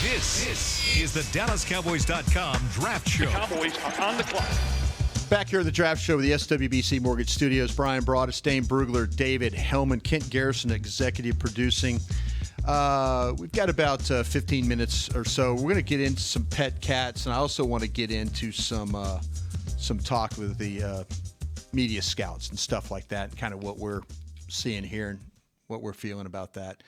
This is the DallasCowboys.com Draft Show. The Cowboys are on the clock. Back here at the Draft Show with the SWBC Mortgage Studios, Brian Broaddus, Dane Brugler, David Hellman, Kent Garrison, executive producing. We've got about 15 minutes or so. We're going to get into some pet cats, and I also want to get into some talk with the media scouts and stuff like that, and kind of what we're seeing here and what we're feeling about that.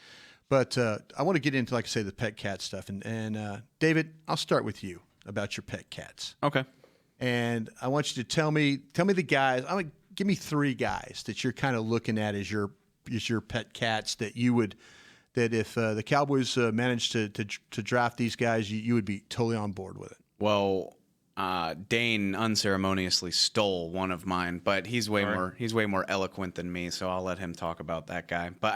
But I want to get into, like I say, the pet cat stuff. And David, I'll start with you about your pet cats. Okay. And I want you to tell me the guys. Give me 3 guys that you're kind of looking at as your pet cats that if the Cowboys managed to draft these guys, you would be totally on board with it. Well, Dane unceremoniously stole one of mine, but he's way more eloquent than me, so I'll let him talk about that guy. But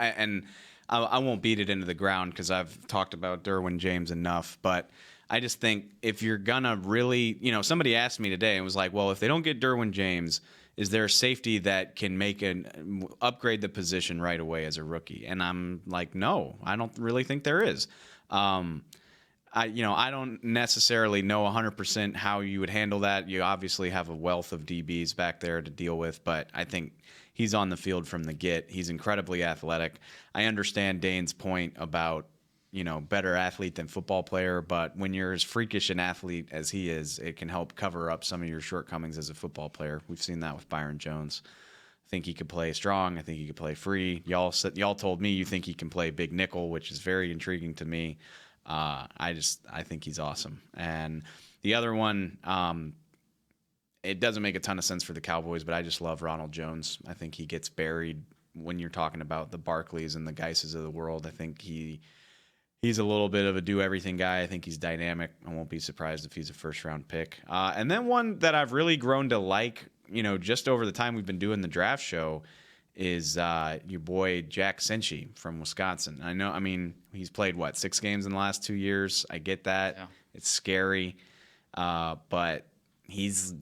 I won't beat it into the ground because I've talked about Derwin James enough. But I just think if you're gonna really, somebody asked me today and was like, well, if they don't get Derwin James, is there a safety that can upgrade the position right away as a rookie? And I'm like, no, I don't really think there is. I don't necessarily know 100% how you would handle that. You obviously have a wealth of DBs back there to deal with, but I think he's on the field from the get. He's incredibly athletic. I understand Dane's point about, better athlete than football player, but when you're as freakish an athlete as he is, it can help cover up some of your shortcomings as a football player. We've seen that with Byron Jones. I think he could play strong. I think he could play free. Y'all told me you think he can play big nickel, which is very intriguing to me. I think he's awesome. And the other one, it doesn't make a ton of sense for the Cowboys, but I just love Ronald Jones. I think he gets buried when you're talking about the Barkleys and the Geises of the world. I think he's a little bit of a do-everything guy. I think he's dynamic. I won't be surprised if he's a first-round pick. And then one that I've really grown to like, just over the time we've been doing the draft show is your boy Jack Senshi from Wisconsin. He's played, 6 games in the last 2 years. I get that. Yeah. It's scary. But he's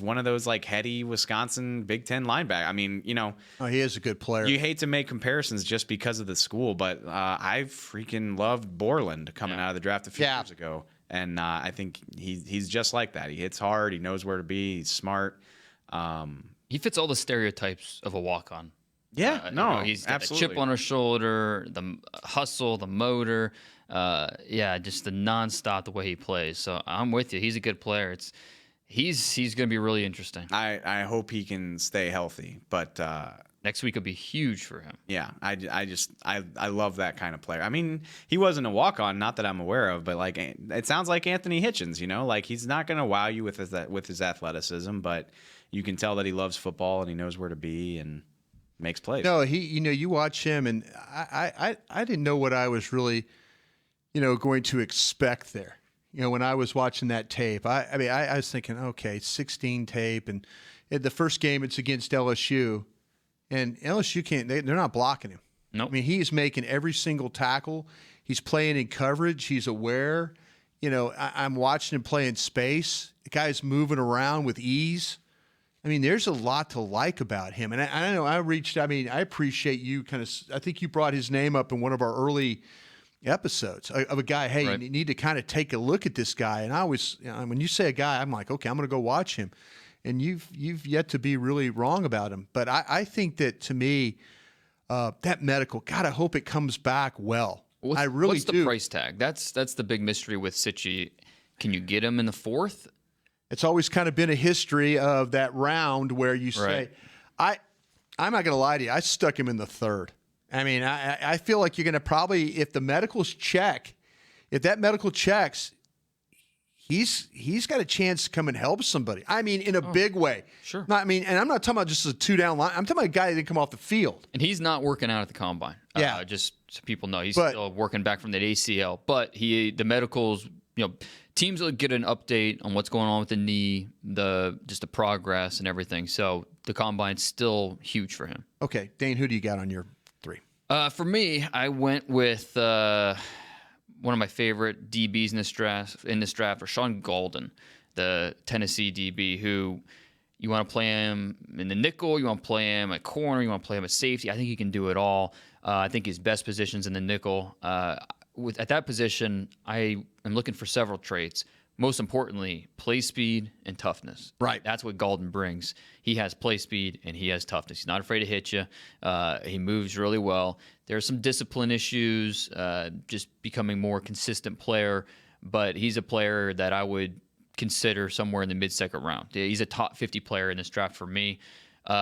one of those heady Wisconsin Big Ten linebacker. He is a good player. You hate to make comparisons just because of the school, but I freaking loved Borland coming out of the draft a few years ago. And I think he's just like that. He hits hard. He knows where to be. He's smart. He fits all the stereotypes of a walk-on. Yeah, he's got absolutely. the chip on his shoulder, the hustle, the motor. Just the nonstop the way he plays. So I'm with you. He's a good player. He's going to be really interesting. I hope he can stay healthy, but next week will be huge for him. Yeah, I love that kind of player. He wasn't a walk-on, not that I'm aware of, but it sounds like Anthony Hitchens. He's not going to wow you with his athleticism, but you can tell that he loves football and he knows where to be and makes plays. No, you watch him, and I didn't know what I was really, going to expect there. When I was watching that tape, I was thinking, okay, 16 tape, and in the first game it's against LSU, and LSU they're not blocking him. No, nope. He's making every single tackle. He's playing in coverage. He's aware. I'm watching him play in space. The guy's moving around with ease. There's a lot to like about him. And I know I appreciate you I think you brought his name up in one of our early episodes of a guy, hey, right. You need to kind of take a look at this guy. And I always, when you say a guy, I'm like, okay, I'm going to go watch him. And you've yet to be really wrong about him. But I think that, to me, that medical, God, I hope it comes back well. I really do. What's the price tag? That's the big mystery with Sitchy. Can you get him in the 4th? It's always kind of been a history of that round where you say, I'm not going to lie to you, I stuck him in the 3rd. I mean, I feel like you're going to probably, if the medicals check, if that medical checks, he's got a chance to come and help somebody. I mean, in a big way. Sure. And I'm not talking about just a 2-down line. I'm talking about a guy that didn't come off the field. And he's not working out at the combine. Yeah. Just so people know, he's still working back from that ACL. But the medicals, teams will get an update on what's going on with the knee, just the progress and everything. So the combine's still huge for him. Okay, Dane, who do you got on your 3? For me, I went with one of my favorite DBs in this draft, Rashawn Golden, the Tennessee DB, who you want to play him in the nickel, you want to play him at corner, you want to play him at safety. I think he can do it all. I think his best position's in the nickel. At that position, I am looking for several traits. Most importantly, play speed and toughness. Right. That's what Golden brings. He has play speed and he has toughness. He's not afraid to hit you. He moves really well. There's some discipline issues, just becoming more consistent player, but he's a player that I would consider somewhere in the mid-second round. He's a top 50 player in this draft for me. Who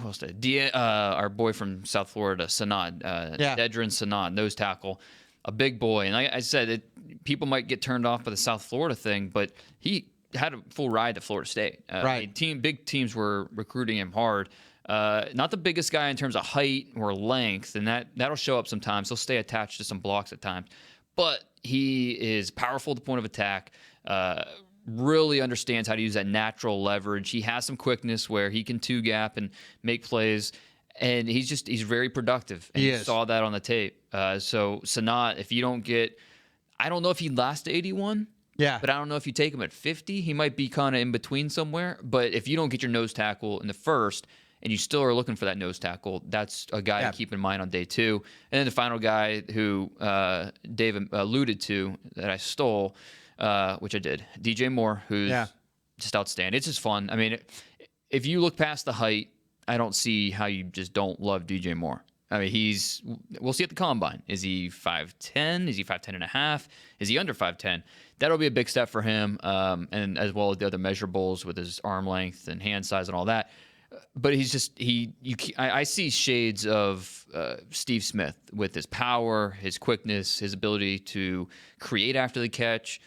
else did? Our boy from South Florida, Sanad, Dedrin Sanad, nose tackle. A big boy. And like I said, people might get turned off by the South Florida thing, but he had a full ride to Florida State. Right. Big teams were recruiting him hard. Not the biggest guy in terms of height or length, and that'll show up sometimes. He'll stay attached to some blocks at times. But he is powerful at the point of attack, really understands how to use that natural leverage. He has some quickness where he can two-gap and make plays. And he's very productive. And you saw that on the tape. So Sanat, if you don't get, I don't know if he'd last to 81. Yeah. But I don't know if you take him at 50. He might be kind of in between somewhere. But if you don't get your nose tackle in the 1st and you still are looking for that nose tackle, that's a guy to keep in mind on day 2. And then the final guy who Dave alluded to that I stole, which I did, DJ Moore, who's just outstanding. It's just fun. I mean, if you look past the height, I don't see how you just don't love DJ Moore. I mean, we'll see at the combine. Is he 5'10"? Is he 5'10 and a half? Is he under 5'10"? That'll be a big step for him, and as well as the other measurables with his arm length and hand size and all that. But he's just I see shades of Steve Smith with his power, his quickness, his ability to create after the catch.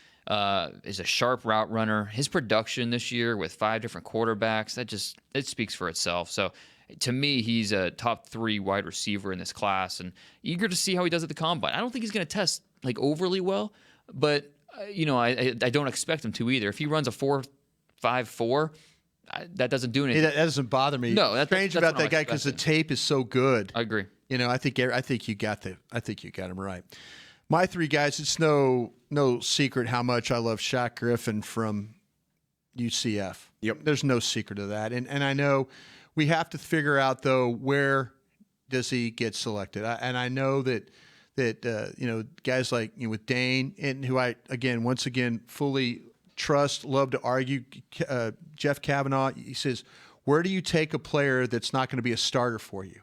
Is a sharp route runner. His production this year with 5 different quarterbacks, it speaks for itself. So to me, he's a top 3 wide receiver in this class, and eager to see how he does at the combine. I don't think he's going to test like overly well, but I don't expect him to either. If he runs a 4.54, that doesn't do anything. That doesn't bother me. No, that's strange about that guy because the tape is so good. I agree. I think you got him right. My 3 guys, it's no secret how much I love Shaq Griffin from UCF. Yep. There's no secret to that. And I know we have to figure out, though, where does he get selected? And I know that guys like with Dane, and who I, once again, fully trust, love to argue, Jeff Kavanaugh, he says, where do you take a player that's not going to be a starter for you?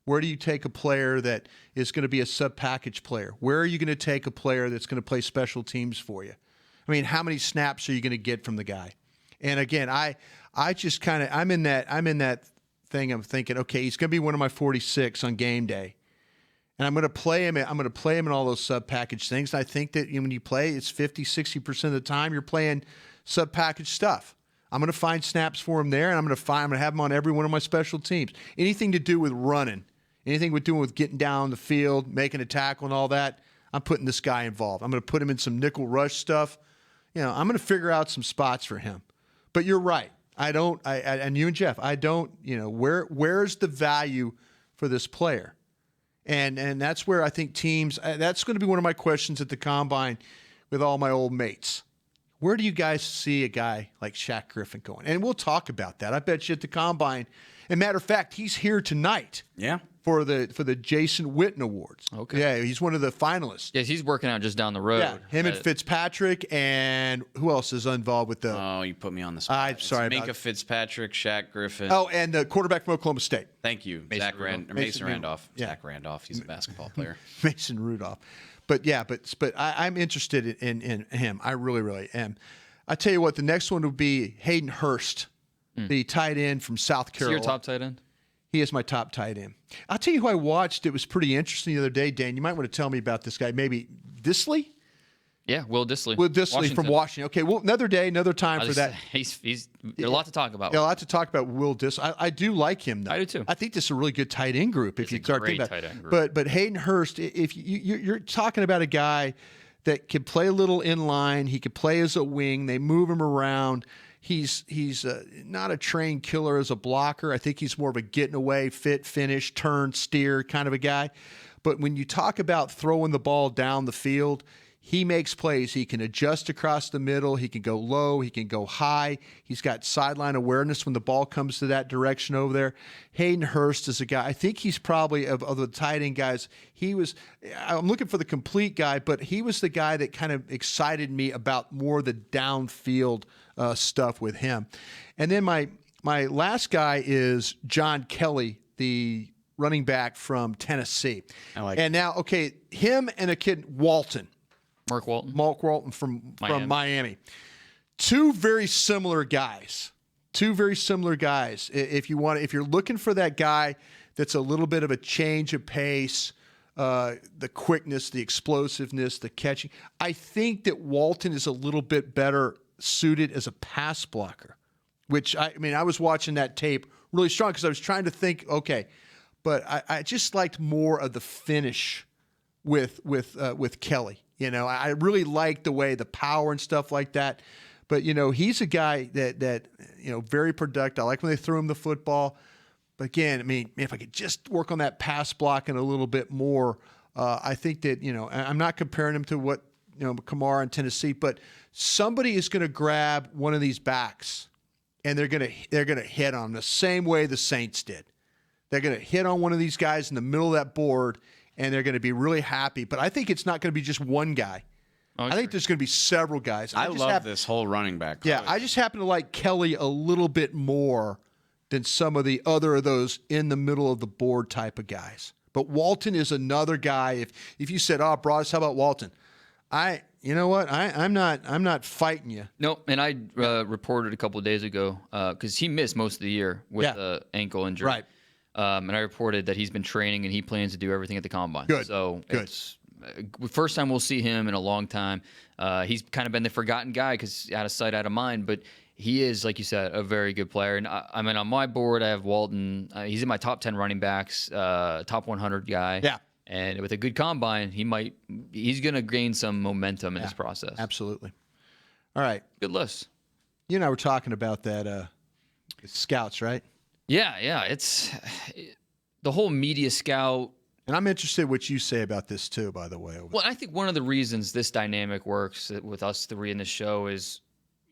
Where do you take a player that is going to be a sub-package player? Where are you going to take a player that's going to play special teams for you? I mean, how many snaps are you going to get from the guy? And again, I just kind of I'm in that thing. I'm thinking, okay, he's going to be one of my 46 on game day, and I'm going to play him. I'm going to play him in all those sub-package things. And I think that when you play, it's 50-60% of the time you're playing sub-package stuff. I'm going to find snaps for him there, and I'm going to have him on every one of my special teams. Anything to do with running. Anything we're doing with getting down the field, making a tackle and all that, I'm putting this guy involved. I'm going to put him in some nickel rush stuff. I'm going to figure out some spots for him. But you're right. And you and Jeff, I don't, where's the value for this player? And that's where I think teams, that's going to be one of my questions at the combine with all my old mates. Where do you guys see a guy like Shaq Griffin going? And we'll talk about that. I bet you at the combine, And matter of fact, he's here tonight. Yeah. For the Jason Witten Awards. Okay. Yeah, he's one of the finalists. Yes, he's working out just down the road. Yeah, him and Fitzpatrick, and who else is involved with the? Oh, you put me on the spot. I'm sorry. Minka Fitzpatrick, Shaq Griffin. Oh, and the quarterback from Oklahoma State. Thank you, Mason Randolph. Yeah. Zach Randolph. He's a basketball player. Mason Rudolph. But yeah, but I'm interested in him. I really am. I tell you what, the next one would be Hayden Hurst, the tight end from South Carolina. Is he your top tight end? He is my top tight end. I'll tell you who I watched. It was pretty interesting the other day, Dan. You might want to tell me about this guy. Maybe Disley? Yeah, Will Disley. Will Disley from Washington. Okay, well, another day, another time for that. He's there's a lot to talk about. Yeah, a lot to talk about Will Disley. I do like him, though. I do, too. I think this is a really good tight end group. If you start thinking about tight end group. But Hayden Hurst, if you're talking about a guy that can play a little in line, he can play as a wing. They move him around. He's not a trained killer as a blocker. I think he's more of a getting away, fit, finish, turn, steer kind of a guy. But when you talk about throwing the ball down the field, he makes plays. He can adjust across the middle. He can go low. He can go high. He's got sideline awareness when the ball comes to that direction over there. Hayden Hurst is a guy. I think he's probably of the tight end guys. I'm looking for the complete guy, but he was the guy that kind of excited me about more the downfield stuff with him. And then my last guy is John Kelly, the running back from Tennessee. And now, okay, him and a kid, Mark Walton from Miami. Two very similar guys. If you're looking for that guy that's a little bit of a change of pace, the quickness, the explosiveness, the catching, I think that Walton is a little bit better suited as a pass blocker, which I was watching that tape really strong because I was trying to think, okay, but I just liked more of the finish with Kelly. I really liked the way the power and stuff like that. But, he's a guy that very productive. I like when they threw him the football. But again, if I could just work on that pass blocking a little bit more, I think that, I'm not comparing him to what, Kamara in Tennessee, but somebody is going to grab one of these backs and they're going to hit on him the same way the Saints did. They're going to hit on one of these guys in the middle of that board and they're going to be really happy. But I think it's not going to be just one guy. I think there's going to be several guys. I love this whole running back coach. Yeah, I just happen to like Kelly a little bit more than some of the other of those in the middle of the board type of guys. But Walton is another guy. If you said, Broadus, how about Walton? You know what? I'm not fighting you. No, and I reported a couple of days ago because he missed most of the year with the ankle injury. Right. And I reported that he's been training and he plans to do everything at the combine. Good. So Good. It's first time we'll see him in a long time. He's kind of been the forgotten guy because out of sight, out of mind. But he is, like you said, a very good player. And on my board, I have Walton. He's in my top 10 running backs, top 100 guy. Yeah. And with a good combine, he's going to gain some momentum in this process. Absolutely. All right. Good list. You and I were talking about that scouts, right? Yeah. It's the whole media scout. And I'm interested in what you say about this too, by the way. Well, I think one of the reasons this dynamic works with us three in the show is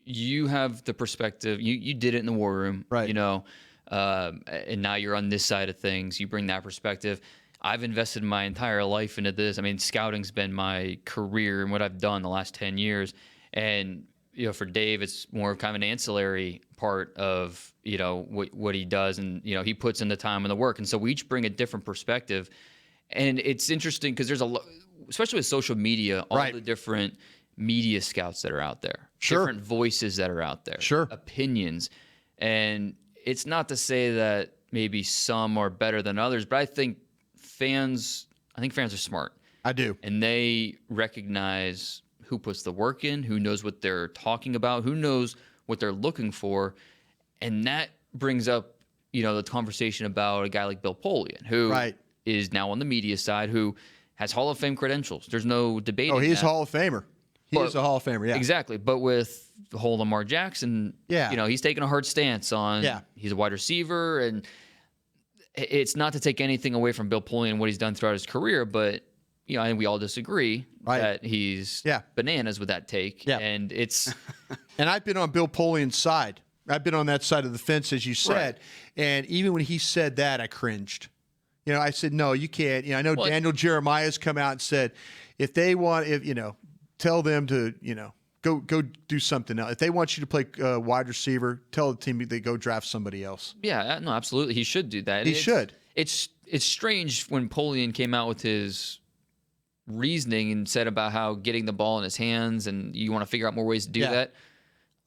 you have the perspective. You did it in the war room, right? And now you're on this side of things. You bring that perspective. I've invested my entire life into this. Scouting's been my career and what I've done the last 10 years. And, for Dave, it's more of kind of an ancillary part of, what he does. And, he puts in the time and the work. And so we each bring a different perspective. And it's interesting because there's especially with social media, all the different media scouts that are out there. Sure. Different voices that are out there. Sure. Opinions. And it's not to say that maybe some are better than others, but I think fans are smart. I do. And they recognize who puts the work in, who knows what they're talking about, who knows what they're looking for. And that brings up, the conversation about a guy like Bill Polian, who is now on the media side, who has Hall of Fame credentials. There's no debate. Oh, he's a Hall of Famer. He is a Hall of Famer, yeah. Exactly. But with the whole Lamar Jackson, he's taking a hard stance on he's a wide receiver. And it's not to take anything away from Bill Polian and what he's done throughout his career, but I think we all disagree that he's bananas with that take. Yeah. And it's and I've been on Bill Polian's side I've been on that side of the fence, as you said. Right. And even when he said that, I cringed. I said, no, you can't. I know Daniel Jeremiah's come out and said, if they want, tell them to, go do something else. If they want you to play wide receiver, tell the team they go draft somebody else. Yeah, no, absolutely. He should do that. He should. It's strange when Polian came out with his reasoning and said about how getting the ball in his hands and you want to figure out more ways to do that.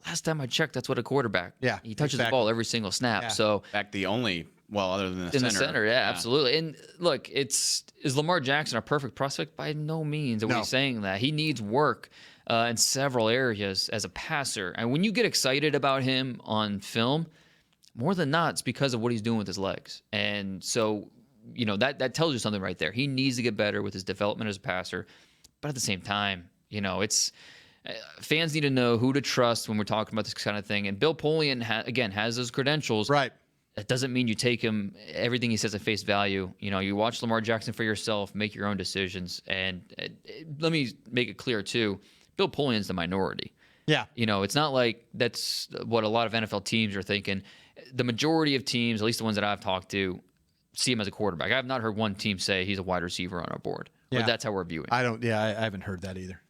Last time I checked, that's what a quarterback. Yeah, he touches the ball every single snap. Yeah. So in fact, the only other than in the center, absolutely. And look, is Lamar Jackson a perfect prospect? By no means are we saying that. He needs work in several areas as a passer. And when you get excited about him on film, more than not, it's because of what he's doing with his legs. And so, that tells you something right there. He needs to get better with his development as a passer. But at the same time, it's fans need to know who to trust when we're talking about this kind of thing. And Bill Polian, has those credentials. Right. That doesn't mean you take him, everything he says at face value. You watch Lamar Jackson for yourself, make your own decisions. And let me make it clear, too, Bill Polian's the minority. Yeah. It's not like that's what a lot of NFL teams are thinking. The majority of teams, at least the ones that I've talked to, see him as a quarterback. I have not heard one team say he's a wide receiver on our board. Yeah. But that's how we're viewing it. I haven't heard that either.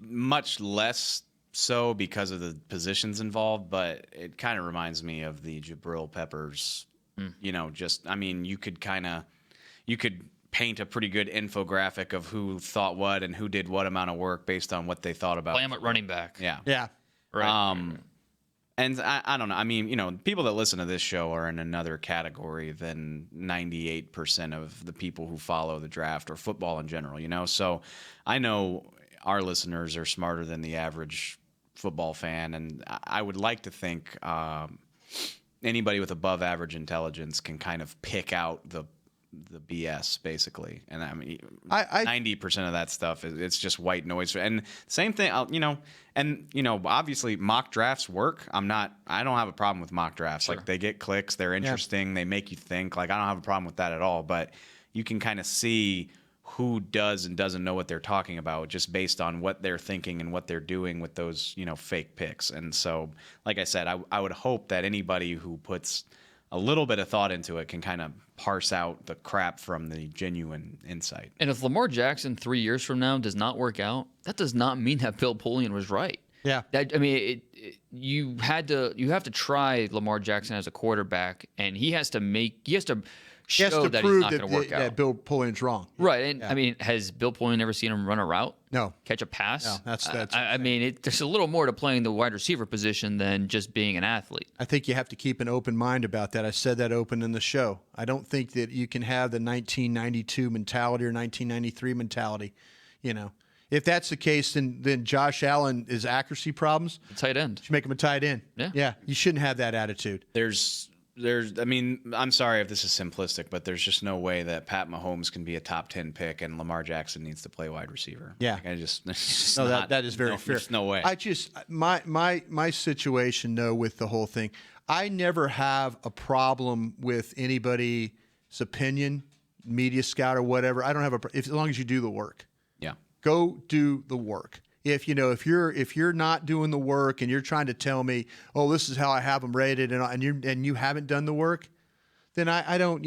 Much less so because of the positions involved, but it kind of reminds me of the Jabril Peppers. You could paint a pretty good infographic of who thought what and who did what amount of work based on what they thought about. Play him at running back. Yeah. Yeah. Right. And I don't know. People that listen to this show are in another category than 98% of the people who follow the draft or football in general, So I know our listeners are smarter than the average football fan, and I would like to think anybody with above average intelligence can kind of pick out the BS, basically. And 90% of that stuff it's just white noise. And same thing, obviously mock drafts work. I don't have a problem with mock drafts. Sure. Like, they get clicks, they're interesting, they make you think. Like, I don't have a problem with that at all. But you can kind of see who does and doesn't know what they're talking about just based on what they're thinking and what they're doing with those, fake picks. And so, like I said, I would hope that anybody who puts a little bit of thought into it can kind of parse out the crap from the genuine insight. And if Lamar Jackson 3 years from now does not work out, that does not mean that Bill Polian was right. Yeah. You have to try Lamar Jackson as a quarterback, and he has to show that he's not going to work out. That Bill Polian's wrong. Right. And has Bill Polian ever seen him run a route? No. Catch a pass? No, that's there's a little more to playing the wide receiver position than just being an athlete. I think you have to keep an open mind about that. I said that open in the show. I don't think that you can have the 1992 mentality or 1993 mentality. If that's the case, then Josh Allen is accuracy problems. Tight end. You should make him a tight end. Yeah. You shouldn't have that attitude. I'm sorry if this is simplistic, but there's just no way that Pat Mahomes can be a top 10 pick and Lamar Jackson needs to play wide receiver. Yeah. That is very fair. There's no way. My situation, though, with the whole thing, I never have a problem with anybody's opinion, media scout or whatever. I don't have as long as you do the work. Yeah. Go do the work. If you're not doing the work and you're trying to tell me, oh, this is how I have them rated, and you haven't done the work, then I don't,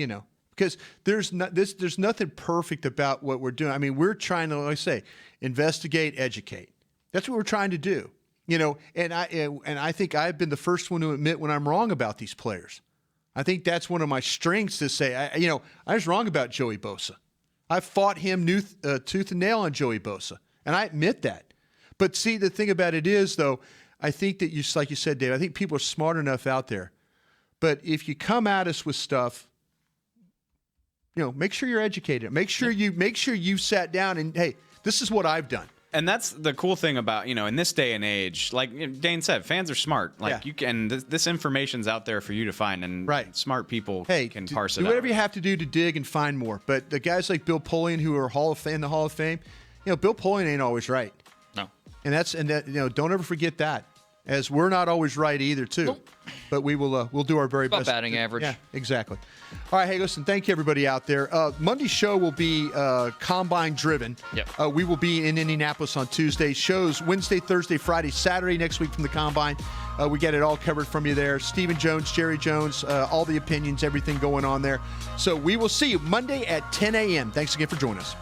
because there's nothing perfect about what we're doing. We're trying to, like I say, investigate, educate. That's what we're trying to do, And I think I've been the first one to admit when I'm wrong about these players. I think that's one of my strengths to say, I was wrong about Joey Bosa. I fought him tooth and nail on Joey Bosa, and I admit that. But see, the thing about it is, though, I think that like you said, Dave, I think people are smart enough out there. But if you come at us with stuff, make sure you're educated. Make sure you sat down and, hey, this is what I've done. And that's the cool thing about, in this day and age, like Dane said, fans are smart. Like you can, this information's out there for you to find, and smart people can parse it out. Do whatever you have to do to dig and find more. But the guys like Bill Polian, who are in the Hall of Fame, Bill Polian ain't always right. No. And don't ever forget that. as we're not always right either, too. Nope. But we'll do our very About best. batting average. Yeah, exactly. All right, hey, listen, thank you, everybody out there. Monday's show will be combine-driven. Yep. We will be in Indianapolis on Tuesday. Shows Wednesday, Thursday, Friday, Saturday next week from the combine. We get it all covered from you there. Stephen Jones, Jerry Jones, all the opinions, everything going on there. So we will see you Monday at 10 a.m. Thanks again for joining us.